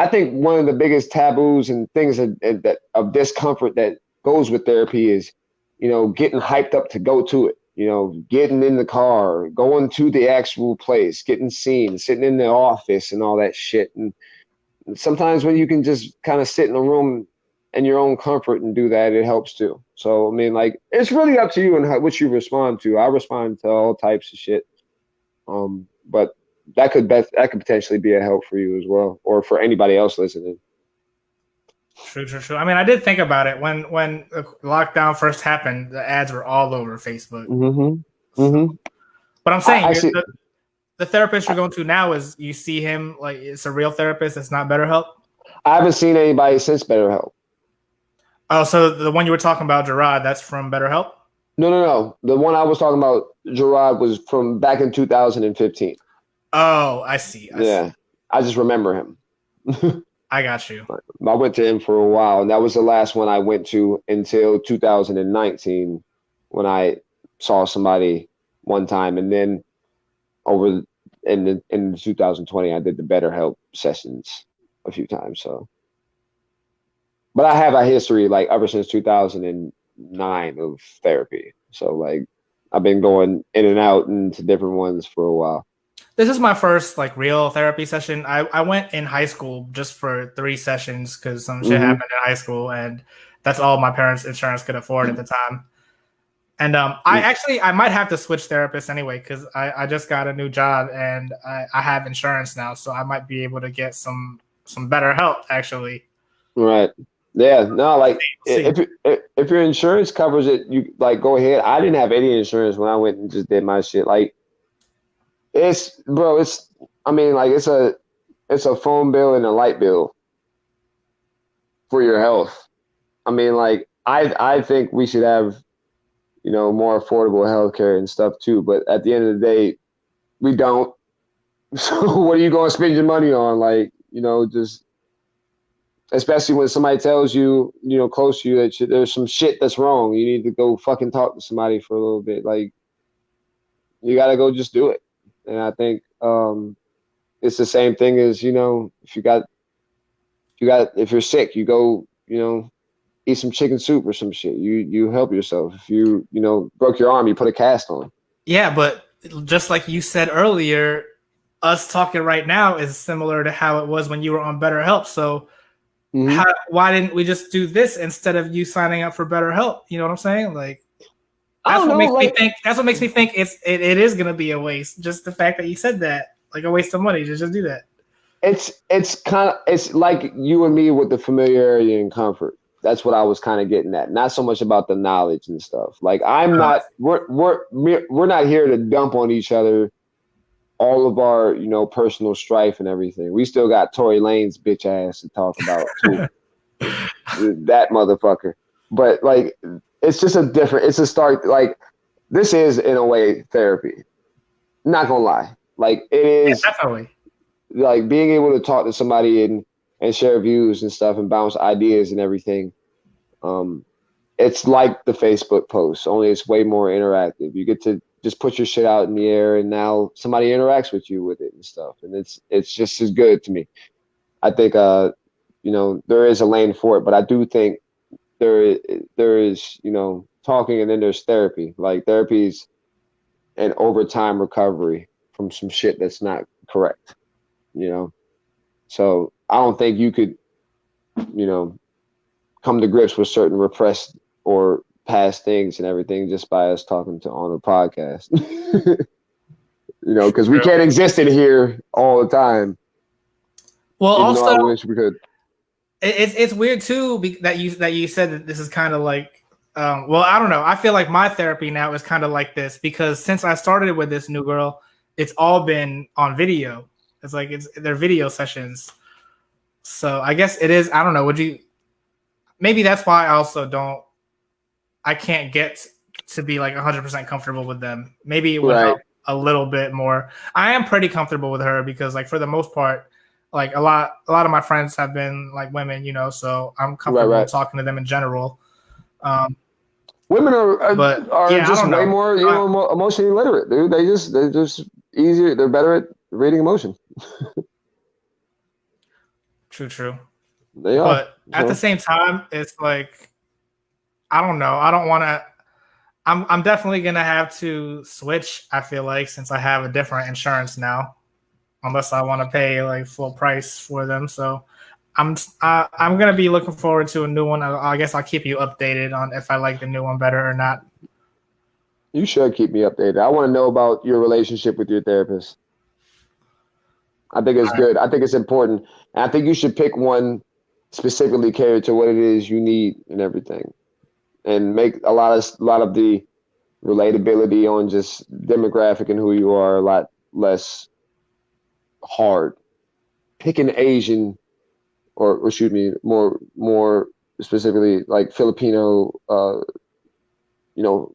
I think one of the biggest taboos and things that of discomfort that goes with therapy is, getting hyped up to go to it. getting in the car, going to the actual place, getting seen, sitting in the office and all that shit. And sometimes when you can just kind of sit in a room in your own comfort and do that, it helps too. So, I mean, like, it's really up to you and what you respond to. I respond to all types of shit. But that could potentially be a help for you as well, or for anybody else listening. True. I mean, I did think about it when the lockdown first happened. The ads were all over Facebook. But I'm saying the therapist you're going to now is you see him like it's a real therapist. It's not BetterHelp. I haven't seen anybody since BetterHelp. Oh, so the one you were talking about, Gerard, that's from BetterHelp? No. The one I was talking about, Gerard, was from back in 2015. Oh, I see. I just remember him. I got you. I went to him for a while, and that was the last one I went to until 2019 when I saw somebody one time, and then over in 2020 I did the BetterHelp sessions a few times. So, but I have a history like ever since 2009 of therapy. So like I've been going in and out into different ones for a while. This is my first like real therapy session. I went in high school just for 3 sessions because some shit happened in high school, and that's all my parents' insurance could afford at the time. And I might have to switch therapists anyway because I just got a new job and I have insurance now, so I might be able to get some better help actually. Right. Yeah. No. Like if your insurance covers it, you like go ahead. I didn't have any insurance when I went and just did my shit. Like it's a phone bill and a light bill for your health. I mean, like I think we should have more affordable healthcare and stuff too. But at the end of the day, we don't. So what are you going to spend your money on? Like, just especially when somebody tells you, close to you that there's some shit that's wrong. You need to go fucking talk to somebody for a little bit. Like, you got to go just do it. And I think it's the same thing as, if you're sick, you go, eat some chicken soup or some shit. You help yourself. If you broke your arm, you put a cast on. Yeah, but just like you said earlier, us talking right now is similar to how it was when you were on BetterHelp. So why didn't we just do this instead of you signing up for BetterHelp? You know what I'm saying? Like that's what makes me think it is gonna be a waste. Just the fact that you said that, like a waste of money to just do that. It's like you and me with the familiarity and comfort. That's what I was kind of getting at. Not so much about the knowledge and stuff. Like we're not here to dump on each other all of our, personal strife and everything. We still got Tory Lane's bitch ass to talk about too. That motherfucker. But like, it's a start. Like, this is in a way therapy. Not gonna lie. Like it is definitely. Like being able to talk to somebody and share views and stuff and bounce ideas and everything. It's like the Facebook post, only it's way more interactive. You get to just put your shit out in the air, and now somebody interacts with you with it and stuff, and it's just as good to me. I think there is a lane for it, but I do think there is talking, and then there's therapy. Like therapy is an overtime recovery from some shit that's not correct. So I don't think you could come to grips with certain repressed or past things and everything just by us talking on a podcast. Because we can't exist in here all the time. Well, also I wish we could. It's weird too that you said that this is kind of like well, I don't know. I feel like my therapy now is kind of like this because since I started with this new girl, it's all been on video. It's like they're video sessions. So I guess it is. I don't know. Maybe that's why I can't get to be like 100% comfortable with them. Maybe it would help a little bit more. I am pretty comfortable with her because like for the most part, like a lot of my friends have been like women, so I'm comfortable talking to them in general. Women are just way more, emotionally literate, dude. They're just easier. They're better at reading emotion. True. They are. But at the same time, it's like, I don't know. I I'm definitely gonna have to switch. I feel like since I have a different insurance now, unless I want to pay like full price for them. So I'm gonna be looking forward to a new one. I guess I'll keep you updated on if I like the new one better or not. You should keep me updated. I want to know about your relationship with your therapist. I think it's good. I think it's important. And I think you should pick one specifically catered to what it is you need and everything. And make a lot of the relatability on just demographic and who you are a lot less hard. Pick an Asian or excuse me, more specifically like Filipino you know,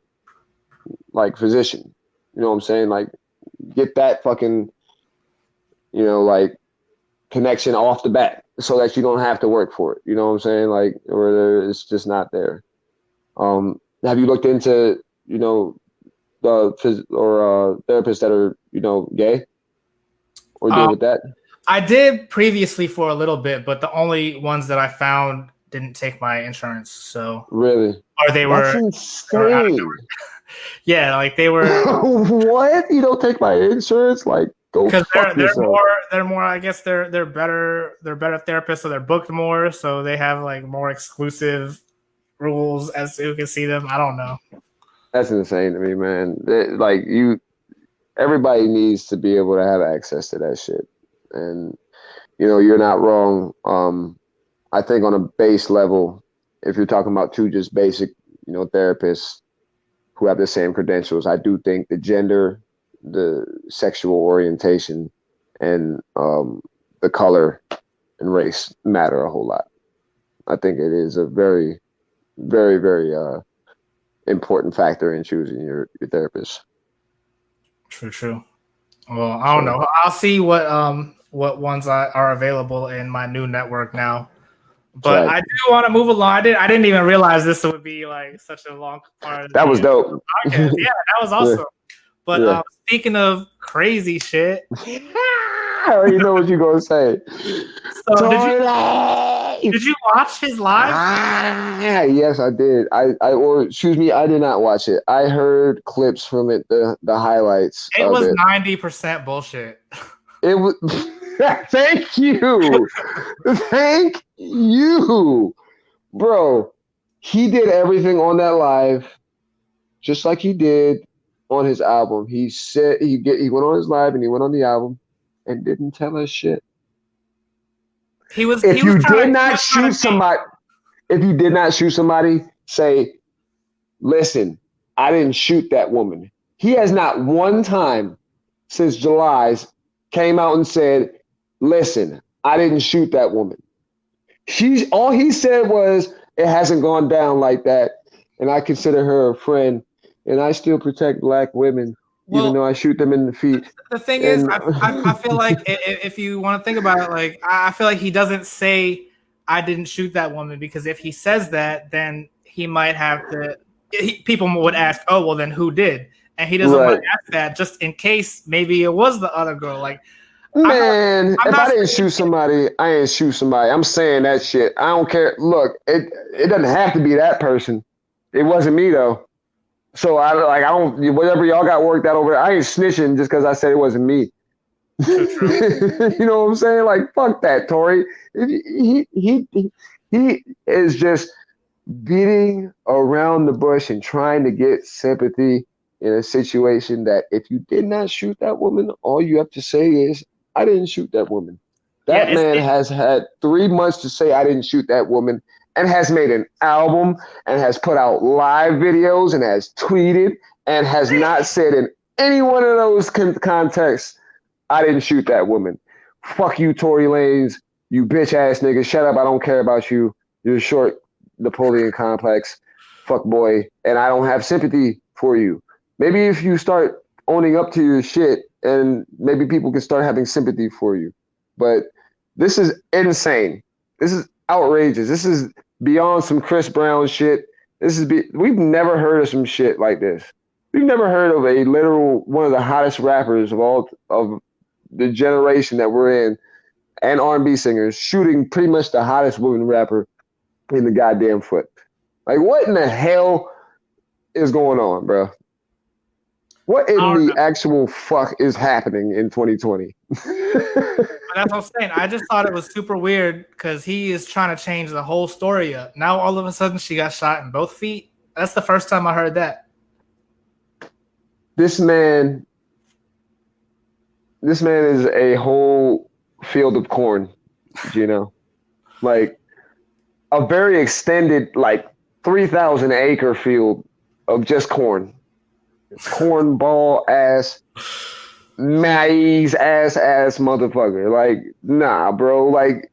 like physician. You know what I'm saying? Like get that fucking, like connection off the bat so that you don't have to work for it. You know what I'm saying? Like, or it's just not there. Have you looked into, therapists that are, gay or deal with that? I did previously for a little bit, but the only ones that I found didn't take my insurance. So really, or they that's were insane. Yeah, like they were. What? You don't take my insurance? Like, go because fuck yourself. they're more. I guess they're better therapists, so they're booked more, so they have like more exclusive rules as to who can see them. I don't know. That's insane to me, man. Like everybody needs to be able to have access to that shit, and you're not wrong. I think on a base level, if you're talking about two just basic, therapists who have the same credentials, I do think the gender, the sexual orientation, and the color and race matter a whole lot. I think it is a very, very, very important factor in choosing your therapist. True. Well, I don't know. I'll see what ones are available in my new network now. But right. I do want to move along. I didn't even realize this would be like such a long part of that was dope. Podcast. Yeah, that was awesome. Yeah. But speaking of crazy shit, I already know what you're gonna say. So did you watch his live? Yes, I did. Or excuse me, I did not watch it. I heard clips from it, the highlights. It was 90% bullshit. It was. Thank you. Thank you. Bro, he did everything on that live just like he did on his album. He said he went on his live and he went on the album and didn't tell us shit. If you did not shoot somebody, say, listen, I didn't shoot that woman. He has not one time since July's came out and said, listen, I didn't shoot that woman. All he said was, it hasn't gone down like that, and I consider her a friend, and I still protect black women, even though I shoot them in the feet. The thing is, I feel like if you want to think about it, like I feel like he doesn't say, I didn't shoot that woman, because if he says that, then he might have to, people would ask, oh, well, then who did? And he doesn't want to ask that just in case maybe it was the other girl. Like, man, if I didn't shoot somebody, I ain't shoot somebody. I'm saying that shit. I don't care. Look, it doesn't have to be that person. It wasn't me though. So I don't, whatever y'all got worked out over there, I ain't snitching just because I said it wasn't me. You know what I'm saying? Like, fuck that, Tory. He is just beating around the bush and trying to get sympathy in a situation that if you did not shoot that woman, all you have to say is, I didn't shoot that woman. That man has had 3 months to say, I didn't shoot that woman, and has made an album and has put out live videos and has tweeted and has not said in any one of those contexts, I didn't shoot that woman. Fuck you, Tory Lanez, you bitch ass nigga. Shut up. I don't care about you. You're short Napoleon complex. Fuck boy. And I don't have sympathy for you. Maybe if you start owning up to your shit, and maybe people can start having sympathy for you. But this is insane. This is outrageous. This is beyond some Chris Brown shit. We've never heard of some shit like this. We've never heard of a literal one of the hottest rappers of the generation that we're in, and R&B singers shooting pretty much the hottest woman rapper in the goddamn foot. Like, what in the hell is going on, bro? What I in don't the know. actual fuck is happening in 2020? But that's what I'm saying. I just thought it was super weird because he is trying to change the whole story up. Now all of a sudden she got shot in both feet. That's the first time I heard that. This man, this man is a whole field of corn, Gino. Like a very extended, like 3,000 acre field of just corn. Cornball ass, maize ass motherfucker. Like, nah, bro. Like,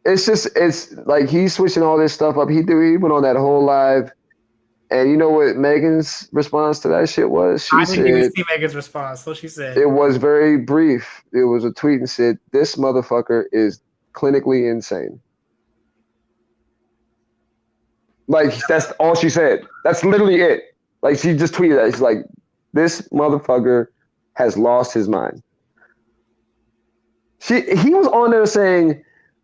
it's like he's switching all this stuff up. He went on that whole live. And you know what Megan's response to that shit was? She I didn't even said, see Megan's response. What she said. it was very brief. It was a tweet and said, this motherfucker is clinically insane. Like, that's all she said. That's literally it. Like, she just tweeted that. She's like, this motherfucker has lost his mind. He was on there saying,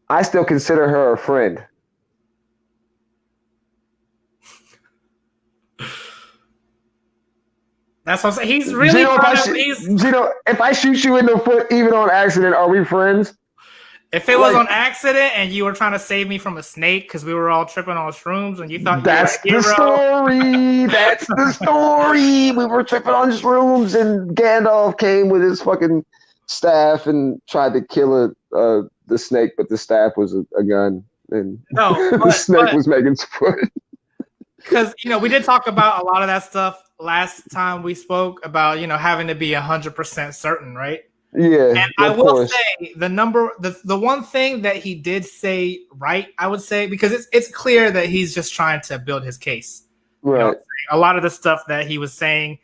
I still consider her a friend. That's what I'm saying. He's really Gino, if I shoot you in the foot, even on accident, are we friends? If it was on accident and you were trying to save me from a snake because we were all tripping on shrooms and you thought that's you were a the hero. story. That's the story. We were tripping on shrooms and Gandalf came with his fucking staff and tried to kill the snake, but the staff was a gun and the snake was Megan's foot. Because we did talk about a lot of that stuff last time we spoke about having to be 100% certain, right? Yeah, and I will say the one thing that he did say right, I would say, because it's clear that he's just trying to build his case. Right. A lot of the stuff that he was saying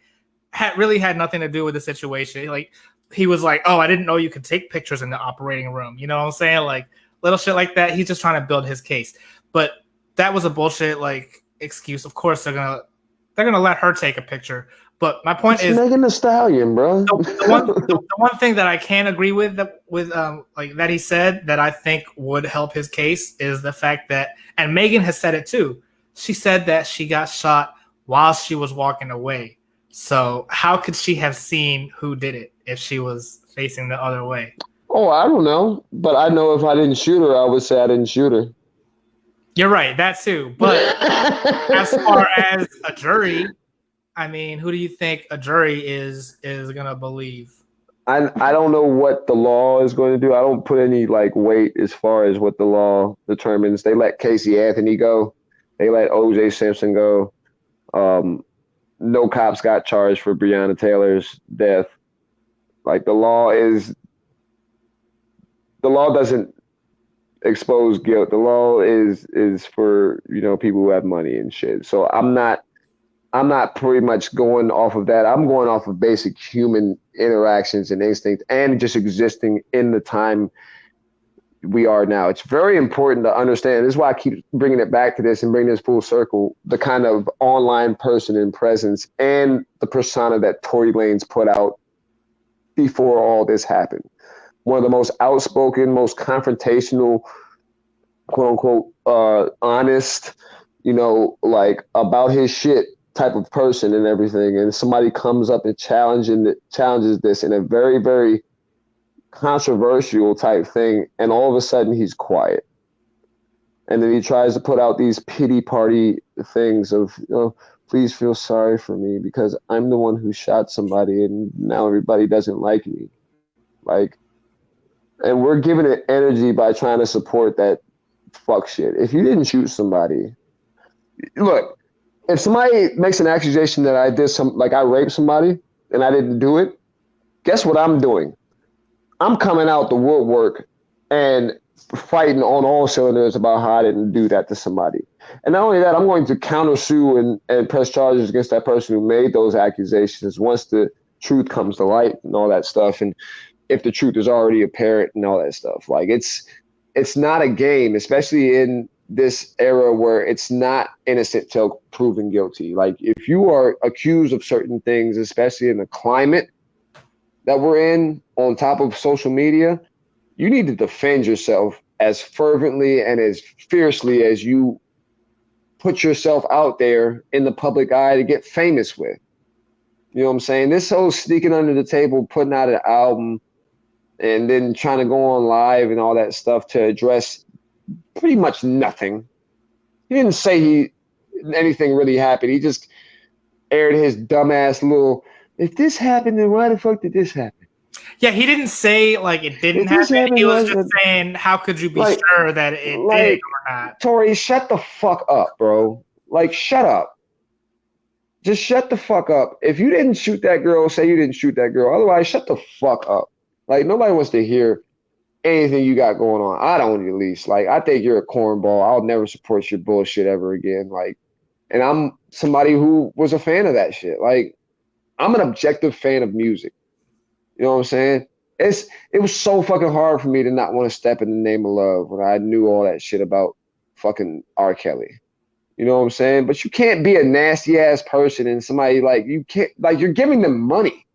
really had nothing to do with the situation. Like he was like, "Oh, I didn't know you could take pictures in the operating room." You know what I'm saying? Like little shit like that. He's just trying to build his case. But that was a bullshit excuse. Of course they're gonna let her take a picture. But my point is Megan Thee Stallion, bro. The one thing that I can agree with that he said that I think would help his case is the fact that, and Megan has said it too. She said that she got shot while she was walking away. So how could she have seen who did it if she was facing the other way? Oh, I don't know. But I know if I didn't shoot her, I would say I didn't shoot her. You're right, that too. But as far as a jury, I mean, who do you think a jury is gonna believe? I don't know what the law is going to do. I don't put any weight as far as what the law determines. They let Casey Anthony go. They let O.J. Simpson go. No cops got charged for Breonna Taylor's death. Like the law doesn't expose guilt. The law is for people who have money and shit. So I'm not pretty much going off of that. I'm going off of basic human interactions and instinct and just existing in the time we are now. It's very important to understand. This is why I keep bringing it back to this and bring this full circle, the kind of online person and presence and the persona that Tory Lanez put out before all this happened. One of the most outspoken, most confrontational, quote unquote, honest, about his shit type of person and everything, and somebody comes up and challenges this in a very, very controversial type thing, and all of a sudden he's quiet, and then he tries to put out these pity party things of please feel sorry for me because I'm the one who shot somebody and now everybody doesn't like me, and we're giving it energy by trying to support that fuck shit. If you didn't shoot somebody, look, if somebody makes an accusation that I did I raped somebody and I didn't do it, guess what I'm doing? I'm coming out the woodwork and fighting on all cylinders about how I didn't do that to somebody. And not only that, I'm going to countersue and press charges against that person who made those accusations once the truth comes to light and all that stuff. And if the truth is already apparent and all that stuff, it's not a game, especially in this era where it's not innocent till proven guilty. Like if you are accused of certain things, especially in the climate that we're in on top of social media, you need to defend yourself as fervently and as fiercely as you put yourself out there in the public eye to get famous with. You know what I'm saying? This whole sneaking under the table, putting out an album, and then trying to go on live and all that stuff to address pretty much nothing. He didn't say anything really happened. He just aired his dumbass little, if this happened, then why the fuck did this happen? Yeah, he didn't say like it didn't happen. He was just saying, how could you be sure that it did or not? Tori, shut the fuck up, bro. Like, shut up. Just shut the fuck up. If you didn't shoot that girl, say you didn't shoot that girl. Otherwise, shut the fuck up. Like, nobody wants to hear anything you got going on. I don't, at least. Like, I think you're a cornball. I'll never support your bullshit ever again. Like, and I'm somebody who was a fan of that shit. Like, I'm an objective fan of music. You know what I'm saying? It was so fucking hard for me to not want to step in the name of love when I knew all that shit about fucking R. Kelly. You know what I'm saying? But you can't be a nasty ass person and somebody like you can't, like, you're giving them money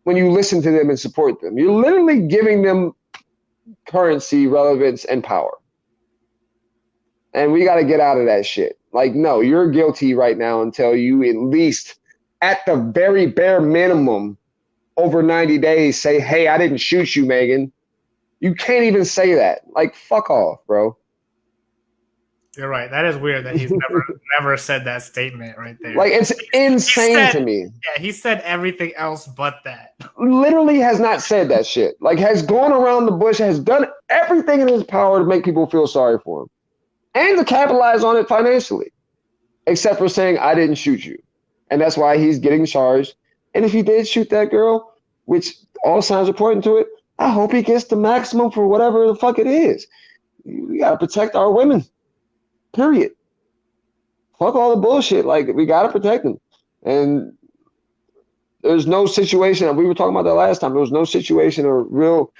when you listen to them and support them. You're literally giving them currency, relevance, and power. And we got to get out of that shit. Like, no, you're guilty right now until you at least, at the very bare minimum, over 90 days say, hey, I didn't shoot you, Megan. You can't even say that. Like, fuck off, bro. You're right. That is weird that he's never said that statement right there. Like, it's insane to me. Yeah, he said everything else but that. Literally has not said that shit. Like, has gone around the bush, has done everything in his power to make people feel sorry for him. And to capitalize on it financially. Except for saying, I didn't shoot you. And that's why he's getting charged. And if he did shoot that girl, which all signs are pointing to it, I hope he gets the maximum for whatever the fuck it is. We got to protect our women. Period. Fuck all the bullshit. Like, we got to protect them. And there's no situation, we were talking about that last time, there was no situation or real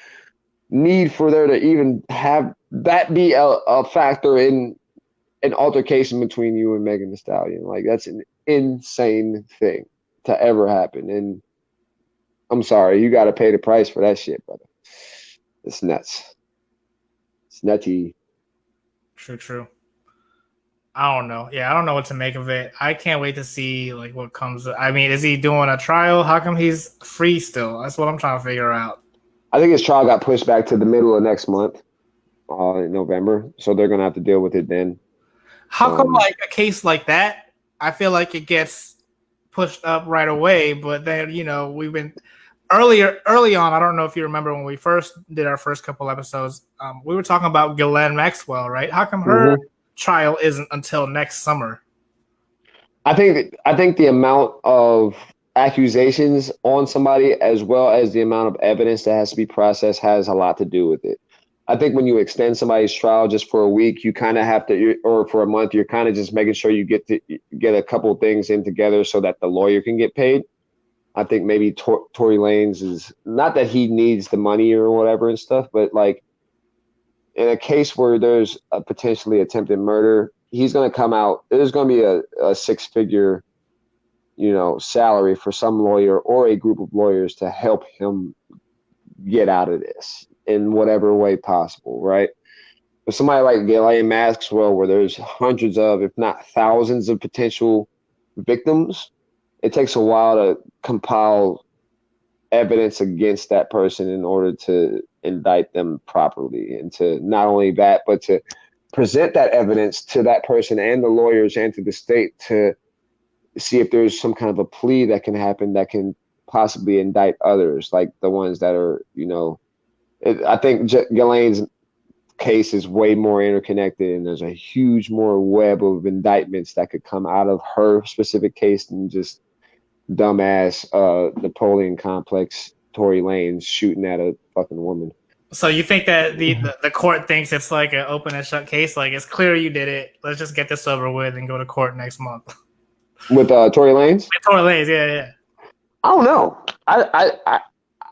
need for there to even have that be a factor in an altercation between you and Megan Thee Stallion. Like, that's an insane thing to ever happen. And I'm sorry, you got to pay the price for that shit, brother. It's nuts. It's nutty. True. I don't know. Yeah, I don't know what to make of it. I can't wait to see like what comes. I mean, is he doing a trial? How come he's free still? That's what I'm trying to figure out. I think his trial got pushed back to the middle of next month, in November. So they're gonna have to deal with it then. How come like a case like that? I feel like it gets pushed up right away, but then we've been early on. I don't know if you remember when we first did our first couple episodes. We were talking about Ghislaine Maxwell, right? How come her trial isn't until next summer? I think the amount of accusations on somebody as well as the amount of evidence that has to be processed has a lot to do with it. I think when you extend somebody's trial just for a week, you kind of have to, or for a month, you're kind of just making sure you get a couple of things in together so that the lawyer can get paid. I think maybe Tory Lanez is not that he needs the money or whatever and stuff, but like in a case where there's a potentially attempted murder, he's going to come out. There's going to be a six-figure, salary for some lawyer or a group of lawyers to help him get out of this in whatever way possible, right? But somebody like Ghislaine Maxwell, where there's hundreds of, if not thousands of potential victims, it takes a while to compile evidence against that person in order to indict them properly, and to not only that, but to present that evidence to that person and the lawyers and to the state to see if there's some kind of a plea that can happen that can possibly indict others, like the ones that are, I think Ghislaine's case is way more interconnected, and there's a huge more web of indictments that could come out of her specific case than just dumbass Napoleon complex Tory Lanez shooting at a fucking woman. So you think that the court thinks it's like an open and shut case? Like, it's clear you did it. Let's just get this over with and go to court next month. With Tory Lanez? With Tory Lanez, yeah. I don't know.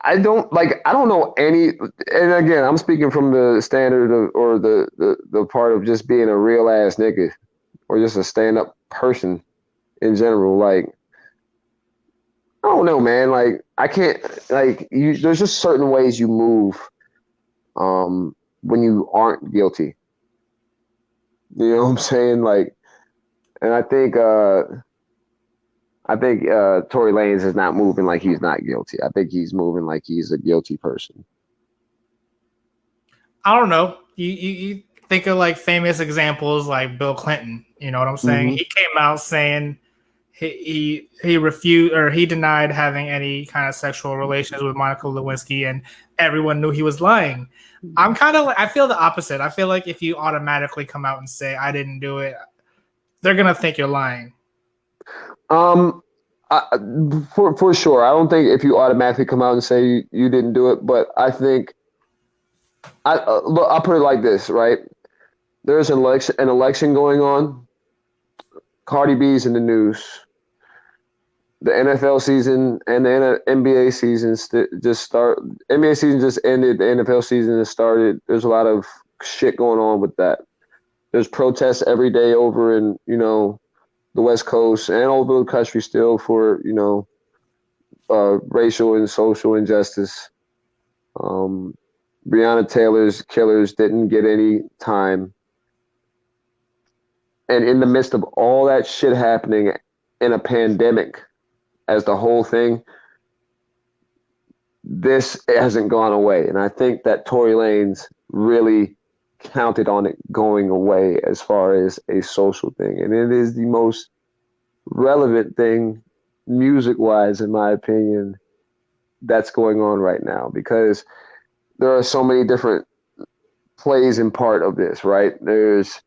I don't know any, and again, I'm speaking from the standard of, or the part of just being a real ass nigga or just a stand up person in general. Like, I don't know, man. Like, I can't, like, there's just certain ways you move when you aren't guilty. You know what I'm saying? Like, and I think Tory Lanez is not moving like he's not guilty. I think he's moving like he's a guilty person. I don't know. You think of like famous examples like Bill Clinton. You know what I'm saying? Mm-hmm. He came out saying he refused or he denied having any kind of sexual relations with Monica Lewinsky, and everyone knew he was lying. I'm kind of like, I feel the opposite. I feel like if you automatically come out and say I didn't do it, they're gonna think you're lying. Um, for sure. I don't think if you automatically come out and say you didn't do it, but I think look, I'll put it like this, right? There's an election going on. Cardi B's in the news. The NFL season and the NBA season just start. NBA season just ended. The NFL season has started. There's a lot of shit going on with that. There's protests every day over in the West Coast and over the country still for racial and social injustice. Breonna Taylor's killers didn't get any time. And in the midst of all that shit happening in a pandemic as the whole thing, this hasn't gone away. And I think that Tory Lanez really counted on it going away as far as a social thing. And it is the most relevant thing music-wise, in my opinion, that's going on right now, because there are so many different plays in part of this, right? There's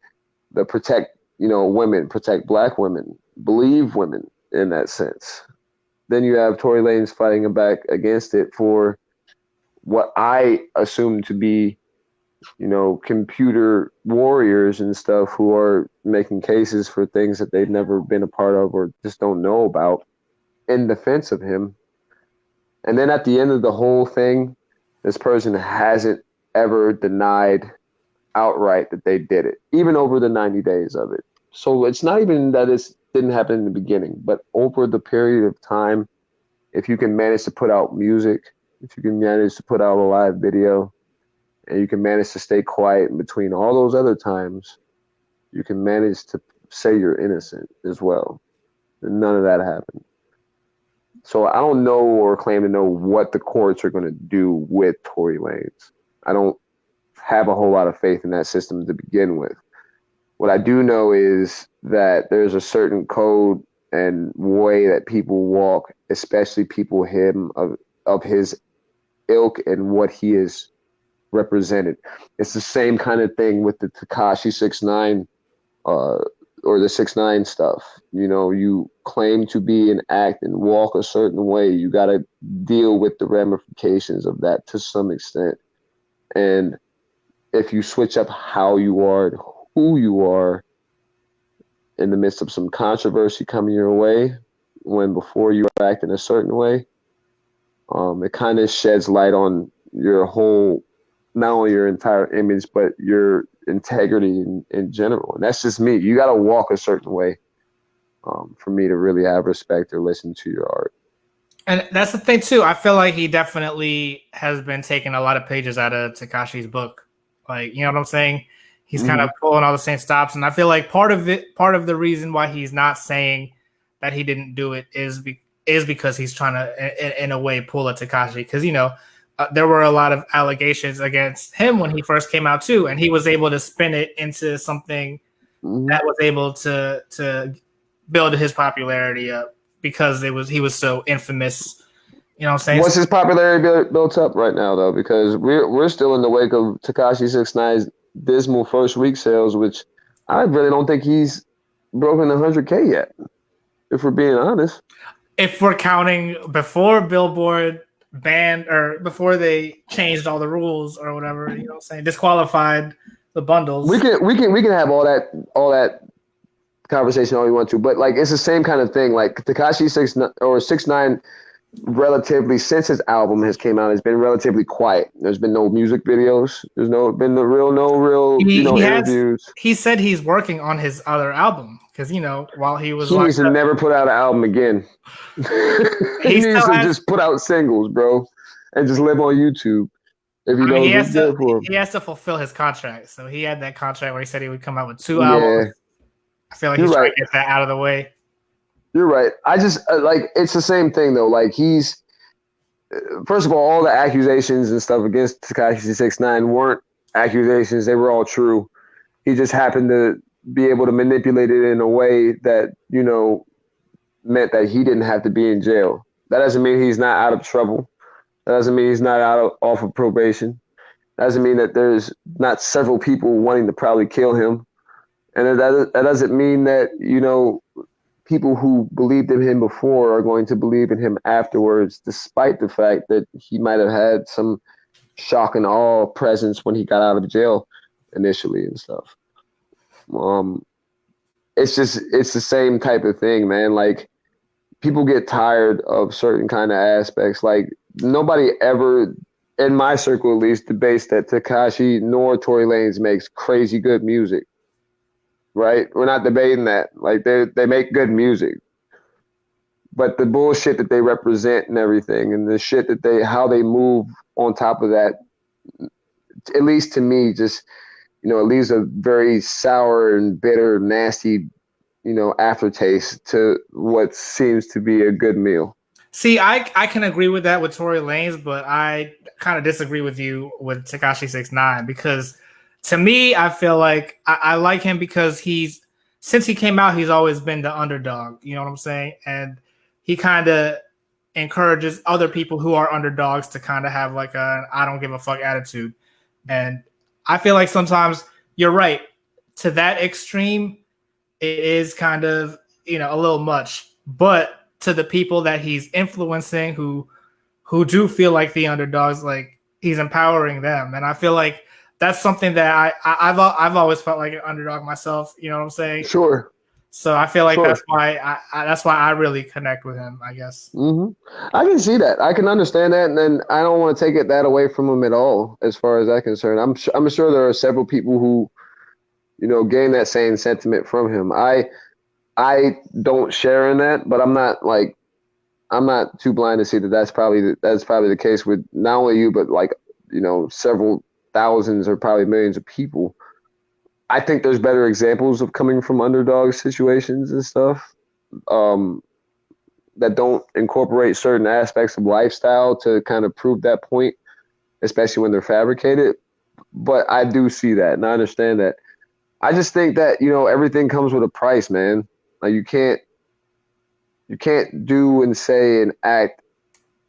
the protect, women, protect black women, believe women in that sense. Then you have Tory Lanez fighting back against it for what I assume to be, computer warriors and stuff who are making cases for things that they've never been a part of or just don't know about in defense of him. And then at the end of the whole thing, this person hasn't ever denied outright that they did it, even over the 90 days of it. So it's not even that it didn't happen in the beginning, but over the period of time, if you can manage to put out music, if you can manage to put out a live video, and you can manage to stay quiet in between all those other times, you can manage to say you're innocent as well. And none of that happened. So I don't know or claim to know what the courts are going to do with Tory Lanez. I don't have a whole lot of faith in that system to begin with. What I do know is that there's a certain code and way that people walk, especially people of his ilk and what he is represented. It's the same kind of thing with the Tekashi 6ix9ine or the 6ix9ine stuff. You claim to be and act and walk a certain way. You got to deal with the ramifications of that to some extent. And if you switch up how you are and who you are in the midst of some controversy coming your way, when before you act in a certain way, it kind of sheds light on your whole, not only your entire image, but your integrity in general. And that's just me. You got to walk a certain way for me to really have respect or listen to your art. And that's the thing too. I feel like he definitely has been taking a lot of pages out of Tekashi's book. Like, you know what I'm saying? He's kind of pulling all the same stops. And I feel like part of the reason why he's not saying that he didn't do it is because he's trying to, in a way, pull a Tekashi. Because, there were a lot of allegations against him when he first came out too. And he was able to spin it into something that was able to build his popularity up because he was so infamous. You know what I'm saying? What's his popularity built up right now, though? Because we're still in the wake of Tekashi 6ix9ine's dismal first week sales, which I really don't think he's broken 100K yet, if we're being honest. If we're counting before Billboard banned or before they changed all the rules or whatever, you know what I'm saying, disqualified the bundles. We can have all that conversation all you want to, but like it's the same kind of thing. Like Tekashi 6ix9ine, relatively since his album has came out, has been relatively quiet. There's been no music videos. There's no real interviews. He said he's working on his other album because while he was needs to never put out an album again. he needs to just put out singles, bro, and just live on YouTube if he I mean, knows what's good for him. he has to fulfill his contract. So he had that contract where he said he would come out with 2 albums. Yeah, I feel like you're he's trying right. to get that out of the way. You're right. I just like it's the same thing though. Like he's first of all the accusations and stuff against Tekashi 69 weren't accusations; they were all true. He just happened to be able to manipulate it in a way that meant that he didn't have to be in jail. That doesn't mean he's not out of trouble. That doesn't mean he's not off of probation. That doesn't mean that there's not several people wanting to probably kill him. And that doesn't mean that, people who believed in him before are going to believe in him afterwards, despite the fact that he might have had some shock and awe presence when he got out of jail initially and stuff. It's the same type of thing, man. Like people get tired of certain kind of aspects. Like nobody ever, in my circle at least, debates that Tekashi nor Tory Lanez makes crazy good music. Right? We're not debating that. Like they make good music. But the bullshit that they represent and everything and the shit that how they move on top of that, at least to me, just it leaves a very sour and bitter, nasty, aftertaste to what seems to be a good meal. See, I can agree with that with Tory Lanez, but I kind of disagree with you with Tekashi 69 because to me, I feel like I like him because since he came out, he's always been the underdog. You know what I'm saying? And he kind of encourages other people who are underdogs to kind of have like a I don't give a fuck attitude. And I feel like sometimes you're right. To that extreme, it is kind of, a little much. But to the people that he's influencing who do feel like the underdogs, like he's empowering them. And I feel like that's something that I've always felt like an underdog myself. You know what I'm saying? Sure. So I feel like that's why I really connect with him, I guess. Mm-hmm. I can see that. I can understand that, and then I don't want to take it that away from him at all, as far as that's concerned. I'm sure there are several people who, gain that same sentiment from him. I don't share in that, but I'm not too blind to see that that's probably the case with not only you, but like several thousands or probably millions of people. I think there's better examples of coming from underdog situations and stuff that don't incorporate certain aspects of lifestyle to kind of prove that point, especially when they're fabricated. But I do see that and I understand that. I just think that, everything comes with a price, man. Like you can't do and say and act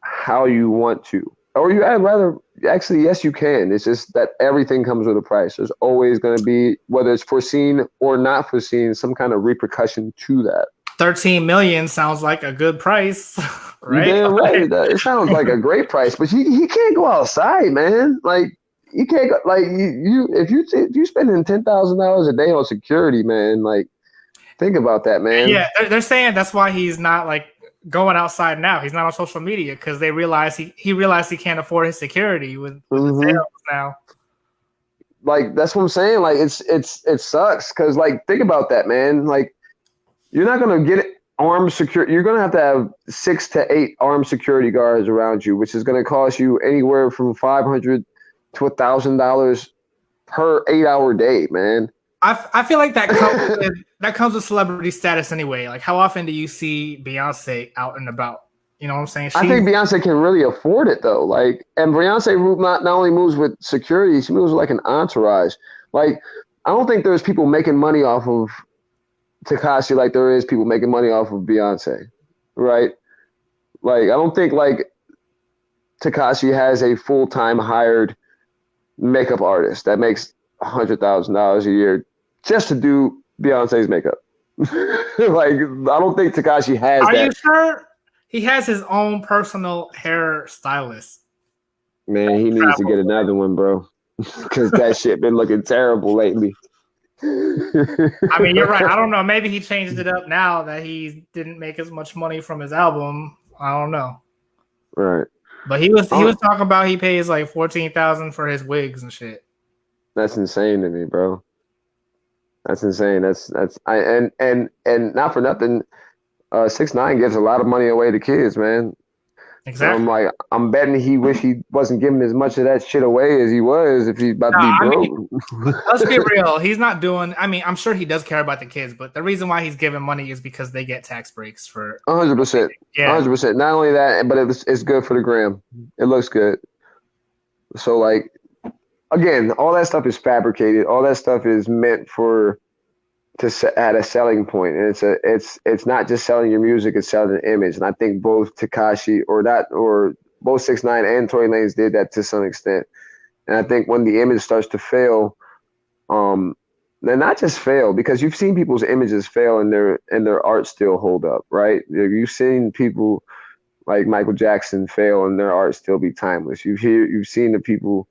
how you want to. Or actually, yes, you can. It's just that everything comes with a price. There's always going to be, whether it's foreseen or not foreseen, some kind of repercussion to that. 13 million sounds like a good price, right? Damn right. It sounds like a great price, but he can't go outside, man. Like you can't go, like if you spending $10,000 a day on security, man. Like think about that, man. Yeah, they're saying that's why he's not like going outside now. He's not on social media because they realize he realized he can't afford his security with the sales now. Like that's what I'm saying. Like it sucks because like think about that, man. Like you're not gonna get armed security. You're gonna have 6 to 8 armed security guards around you, which is gonna cost you anywhere from $500 to $1,000 per 8-hour day, man. I feel like that comes with celebrity status anyway. Like how often do you see Beyonce out and about? You know what I'm saying? I think Beyonce can really afford it though. Like, and Beyonce not only moves with security, she moves with like an entourage. Like, I don't think there's people making money off of Tekashi like there is people making money off of Beyonce, right? Like, I don't think like Tekashi has a full-time hired makeup artist that makes $100,000 a year just to do Beyonce's makeup. Like, I don't think Tekashi has that. Are you sure? He has his own personal hair stylist. Man, he needs to get another one, bro. Because that shit been looking terrible lately. I mean, you're right. I don't know. Maybe he changed it up now that he didn't make as much money from his album. I don't know. Right. But he was talking about he pays like $14,000 for his wigs and shit. That's insane to me, bro. That's insane. And not for nothing. 6ix9ine gives a lot of money away to kids, man. And I'm Exactly. like, I'm betting he wish he wasn't giving as much of that shit away as he was if he's about No, to be I mean, broke. let's be real. He's not doing. I mean, I'm sure he does care about the kids, but the reason why he's giving money is because they get tax breaks for. 100%. Yeah. 100%. Not only that, but it's good for the gram. It looks good. So like again, all that stuff is fabricated. All that stuff is meant for at a selling point, and it's not just selling your music; it's selling an image. And I think both Takashi or both 6ix9ine and Tory Lanez did that to some extent. And I think when the image starts to fail, they're not just fail because you've seen people's images fail and their art still hold up, right? You've seen people like Michael Jackson fail and their art still be timeless. You've seen the people,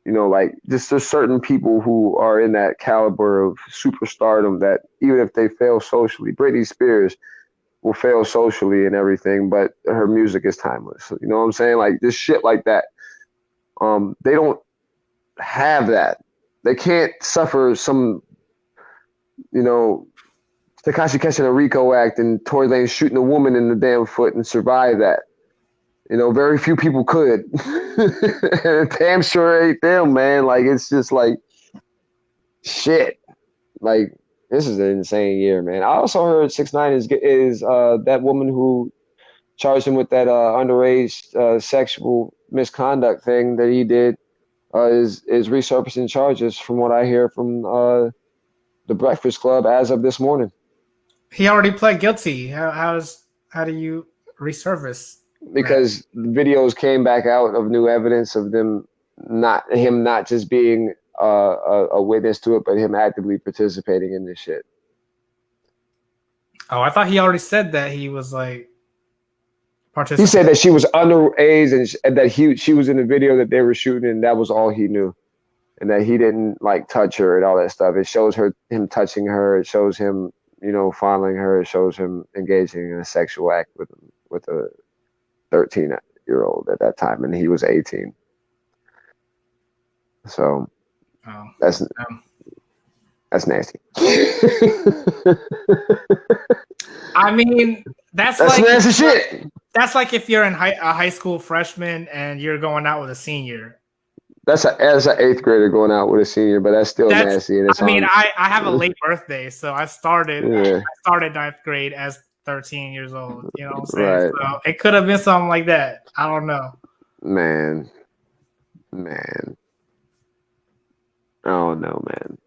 like just there's certain people who are in that caliber of superstardom that even if they fail socially, Britney Spears will fail socially and everything, but her music is timeless. You know what I'm saying? Like this shit like that. They don't have that. They can't suffer some, you know, Takashi catching a Rico act and Tory Lanez shooting a woman in the damn foot and survive that. Very few people could. Damn sure ain't them, man. Like it's just like shit. Like this is an insane year, man. I also heard 6ix9ine is that woman who charged him with that underage sexual misconduct thing that he did is resurfacing charges from what I hear from the Breakfast Club as of this morning. He already pled guilty. How do you resurface that? Because videos came back out of new evidence of him not just being a witness to it, but him actively participating in this shit. Oh, I thought he already said that he was like He said participating. that she was underage and that she was in the video that they were shooting, and that was all he knew, and that he didn't like touch her and all that stuff. It shows him touching her. It shows him, fondling her. It shows him engaging in a sexual act with a 13-year-old at that time, and he was 18. So Oh, that's um, nasty. I mean, that's That's like nasty shit. that's like if you're a high school freshman and you're going out with a senior. That's an 8th grader going out with a senior, but that's still That's. nasty, and it's I mean, on. I have a late birthday, so I Yeah, started ninth grade as 13 years old. You know what I'm saying? right, So it could have been something like that. I don't know. man. Man, I don't know, man.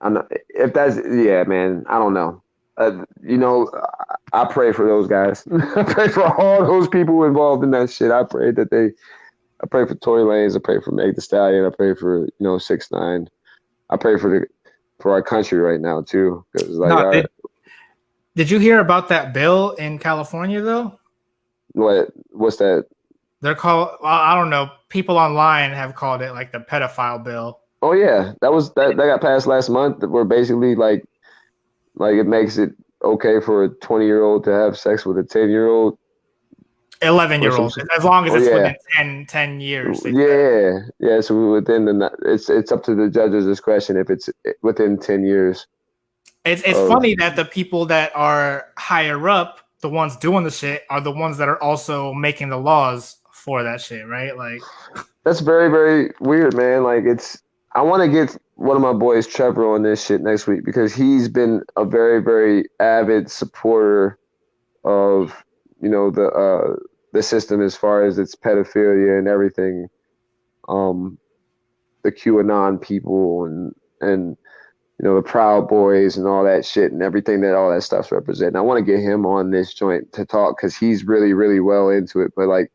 I know if that's yeah, man. I don't know. I pray for those guys. I pray for all those people involved in that shit. I pray I pray for Tory Lanez. I pray for Meg Thee Stallion. I pray for 6ix9ine. I pray for our country right now too, because like, No, did you hear about that bill in California though? what's that? They're called. Well, I don't know. People online have called it like the pedophile bill. Oh yeah, that got passed last month. Where basically like it makes it okay for a 20-year-old to have sex with a 10-year-old 11-year-old, as long as Oh it's yeah, within 10 years. yeah. So it's up to the judge's discretion if it's within 10 years. It's Of funny that the people that are higher up, the ones doing the shit, are the ones that are also making the laws for that shit, right? Like, that's very very weird, man. Like I want to get one of my boys Trevor on this shit next week because he's been a very very avid supporter of the system as far as its pedophilia and everything. The QAnon people and the Proud Boys and all that shit and everything that all that stuff's representing. I want to get him on this joint to talk because he's really, really well into it. But like,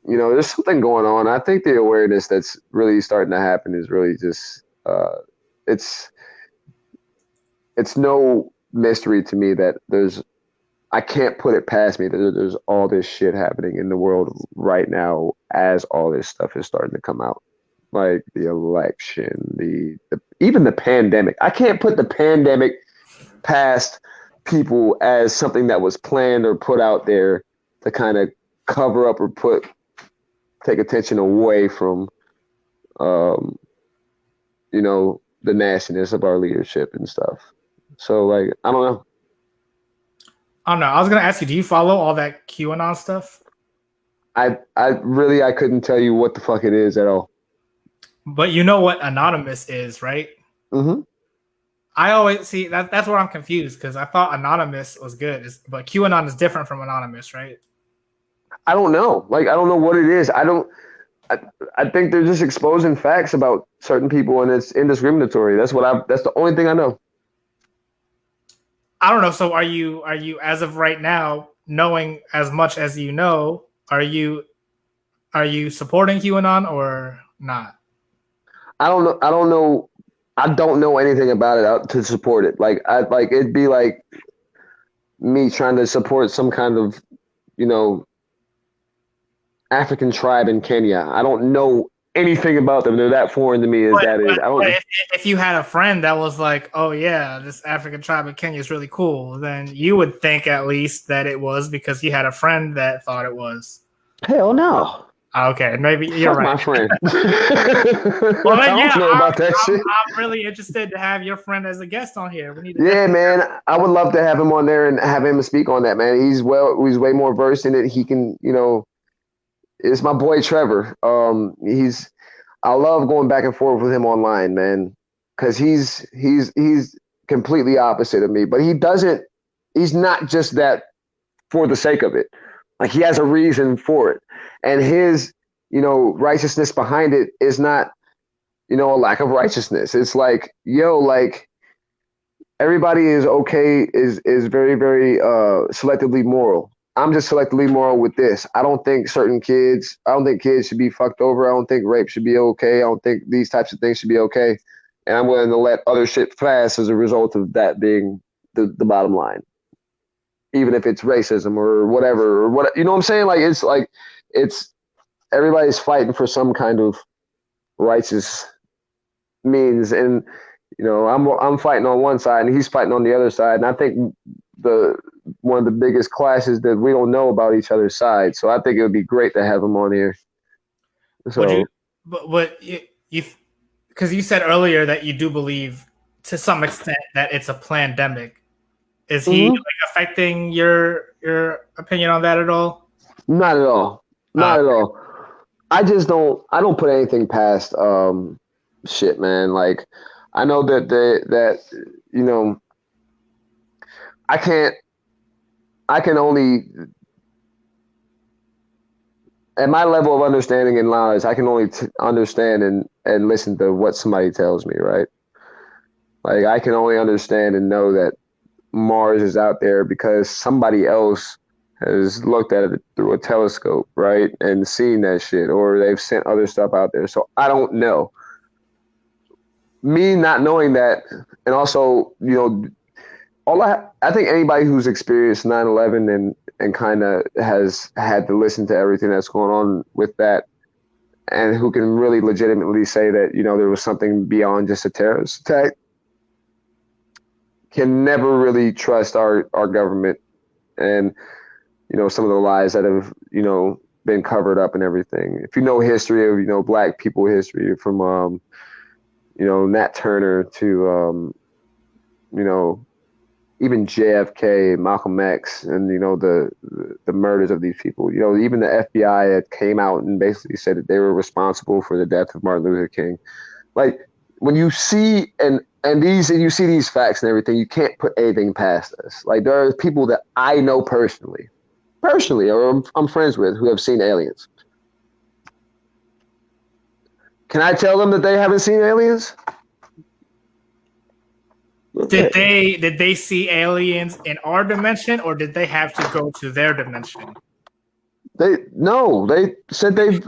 there's something going on. I think the awareness that's really starting to happen is really just it's no mystery to me that I can't put it past me that there's all this shit happening in the world right now as all this stuff is starting to come out. Like the election, even the pandemic. I can't put the pandemic past people as something that was planned or put out there to kind of cover up or take attention away from, the nastiness of our leadership and stuff. So like, I don't know. I don't know. I was gonna ask you, do you follow all that QAnon stuff? I couldn't tell you what the fuck it is at all. But you know what anonymous is, right? Hmm. I always see that's where I'm confused because I thought anonymous was good, but QAnon is different from anonymous, right? I don't know. Like I don't know what it is. I don't. I, I think they're just exposing facts about certain people, and it's indiscriminatory. That's what I. That's the only thing I know. I don't know. So are you as of right now, knowing as much as you know, are you supporting QAnon or not? I don't know. I don't know. I don't know anything about it to support it. Like I like it'd be like me trying to support some kind of you know African tribe in Kenya. I don't know anything about them. They're that foreign to me as But, that is. but, I but don't. if you had a friend that was like, "Oh yeah, this African tribe in Kenya is really cool," then you would think at least that it was because you had a friend that thought it was. Hell no. Okay, maybe you're Fuck right. my friend. Well, I then, don't yeah, know about that shit. I'm really interested to have your friend as a guest on here. We need to Yeah, definitely. man. I would love to have him on there and have him speak on that, man. He's way more versed in it. He can, it's my boy Trevor. I love going back and forth with him online, man, because he's completely opposite of me. But he's not just that for the sake of it. Like he has a reason for it, and his righteousness behind it is not a lack of righteousness. It's like like everybody is okay is very very selectively moral. I'm just selectively moral with this. I don't think kids should be fucked over. I don't think rape should be okay. I don't think these types of things should be okay. And I'm willing to let other shit pass as a result of that being the bottom line. Even if it's racism or whatever or what you know what I'm saying? Like it's everybody's fighting for some kind of righteous means, and I'm fighting on one side and he's fighting on the other side, and I think the one of the biggest clashes that we don't know about each other's side. So I think it would be great to have him on here. Would you? So But you because you said earlier that you do believe to some extent that it's a pandemic. Is he mhm. like affecting your opinion on that at all? Not at all, Uh, not at all. I don't put anything past shit, man. Like I know that you know I can't I can only at my level of understanding and knowledge, I can only understand and listen to what somebody tells me, right? Like I can only understand and know that Mars is out there because somebody else has looked at it through a telescope, right? And seen that shit, or they've sent other stuff out there. So I don't know. Me not knowing that, and also, I think anybody who's experienced 9/11 and kind of has had to listen to everything that's going on with that, and who can really legitimately say that there was something beyond just a terrorist attack, can never really trust our government and some of the lies that have been covered up and everything. If you know history of black people history from Nat Turner to you know even JFK, Malcolm X, and the murders of these people. Even the FBI had came out and basically said that they were responsible for the death of Martin Luther King. Like when you see and you see these facts and everything, you can't put anything past us. Like there are people that I know personally, or I'm friends with, who have seen aliens. Can I tell them that they haven't seen aliens? did Okay. they see aliens in our dimension, or did they have to go to their dimension? They said they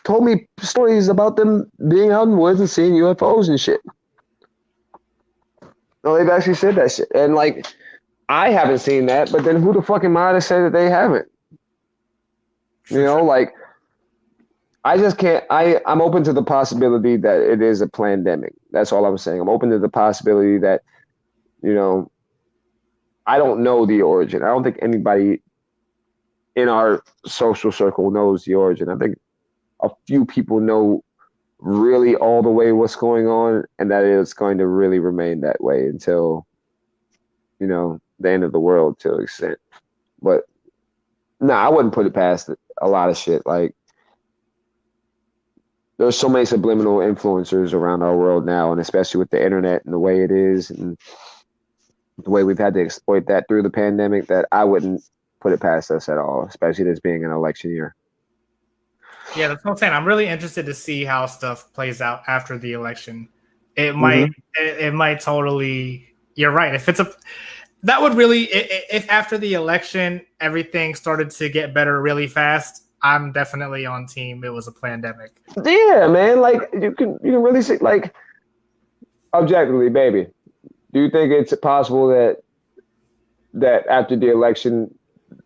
told me stories about them being out in the woods and seeing UFOs and shit. No, they've actually said that shit. And like I haven't seen that, but then who the fuck am I to say that they haven't? True. Like I just can't I'm open to the possibility that it is a pandemic. That's all I'm saying. I'm open to the possibility that, you know, I don't know the origin. I don't think anybody in our social circle knows the origin. I think a few people know really all the way what's going on, and that it's going to really remain that way until the end of the world to an extent. But no, I wouldn't put it past a lot of shit. Like, there's so many subliminal influencers around our world now, and especially with the internet and the way it is, and the way we've had to exploit that through the pandemic, that I wouldn't put it past us at all, especially this being an election year. Yeah, that's what I'm saying. I'm really interested to see how stuff plays out after the election. It might, it might totally. You're right. If it's that would really, if after the election everything started to get better really fast, I'm definitely on team. It was a pandemic. Yeah, man. Like, you can really see, like, objectively, baby. Do you think it's possible that after the election,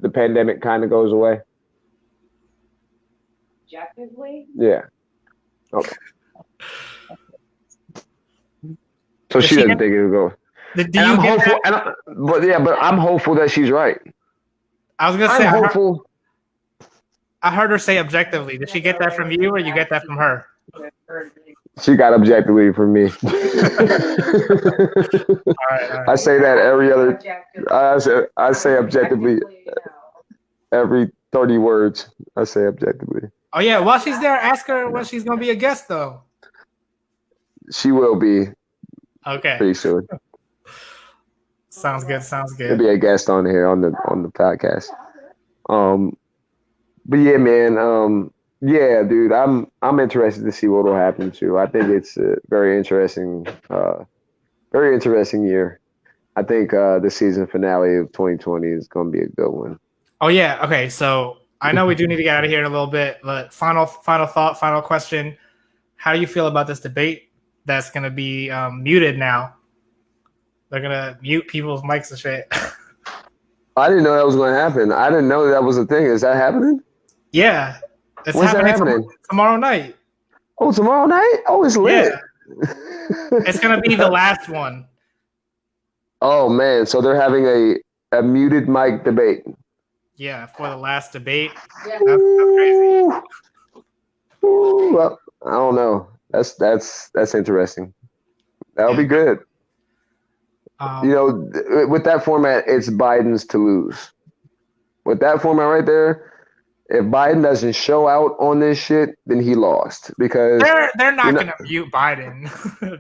the pandemic kind of goes away? Objectively? Yeah. Okay. So she doesn't think it will go. Do you get hopeful, that? but I'm hopeful that she's right. I was gonna say, I'm hopeful. I heard her say objectively. Did she get that from you, or you get that from her? She got objectively from me. All right. I say that every other. I say objectively every 30 words. I say objectively. Oh yeah, while she's there, ask her when she's gonna be a guest, though. She will be. Okay. Pretty soon. Sounds good. Sounds good. She'll be a guest on here on the podcast. But yeah, man. Yeah, dude. I'm interested to see what will happen too. I think it's a very interesting year. I think the season finale of 2020 is going to be a good one. Oh yeah. Okay. So I know we do need to get out of here in a little bit, but final thought, final question. How do you feel about this debate that's going to be muted now? They're going to mute people's mics and shit. I didn't know that was going to happen. I didn't know that was a thing. Is that happening? Yeah. It's When's that happening? Tomorrow night. Oh, tomorrow night? Oh, it's lit. Yeah. It's going to be the last one. Oh, man. So they're having a muted mic debate. Yeah, for the last debate. Yeah. That's crazy. Ooh, well, I don't know. That's interesting. That'll be good. With that format, it's Biden's to lose. With that format right there, if Biden doesn't show out on this shit, then he lost, because they're not going to mute Biden.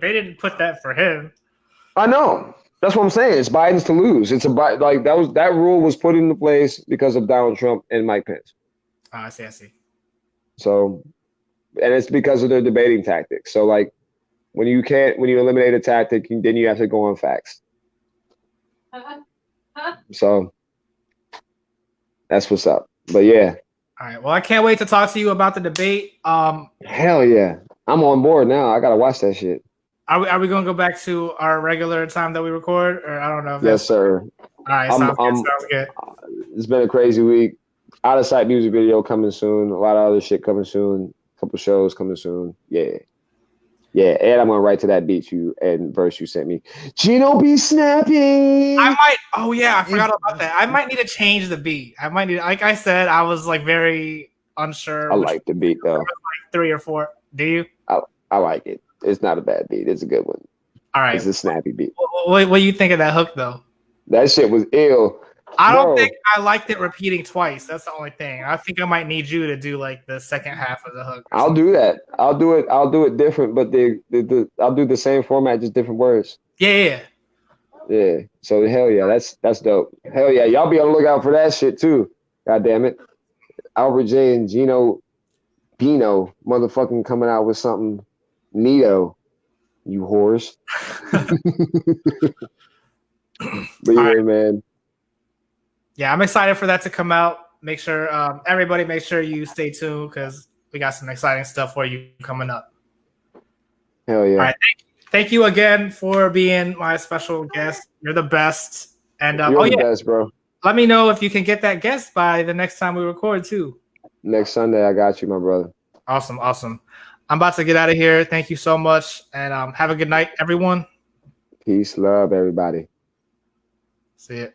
They didn't put that for him. I know. That's what I'm saying. It's Biden's to lose. It's that rule was put into place because of Donald Trump and Mike Pence. I see. So, and it's because of their debating tactics. So, like, when you eliminate a tactic, then you have to go on facts. So that's what's up. But yeah. All right. Well, I can't wait to talk to you about the debate. Hell yeah. I'm on board now. I gotta watch that shit. Are we gonna go back to our regular time that we record, or I don't know? Yes, sir. All right. Sounds good. It's been a crazy week. Out of sight music video coming soon. A lot of other shit coming soon. A couple shows coming soon. Yeah. Yeah, and I'm gonna write to that beat verse you sent me. Gino be snapping. I might. Oh yeah, I forgot about that. I might need to change the beat. I might need. Like I said, I was like very unsure. I like the beat though. Like 3 or 4. Do you? I like it. It's not a bad beat. It's a good one. All right. It's a snappy beat. What do you think of that hook though? That shit was ill. I don't think I liked it repeating twice. That's the only thing. I think I might need you to do like the second half of the hook. I'll do that. I'll do it different, but I'll do the same format, just different words. Yeah. So hell yeah, that's dope. Hell yeah, y'all be on the lookout for that shit too. God damn it. Albert J and Gino Bino motherfucking coming out with something neato. You whores. But yeah, right, man. Yeah, I'm excited for that to come out. Make sure everybody make sure you stay tuned, because we got some exciting stuff for you coming up. Hell yeah. All right. Thank you again for being my special guest. You're the best. And you're the best, bro. Let me know if you can get that guest by the next time we record too. Next Sunday, I got you, my brother. Awesome. I'm about to get out of here. Thank you so much, and have a good night, everyone. Peace, love, everybody. See ya.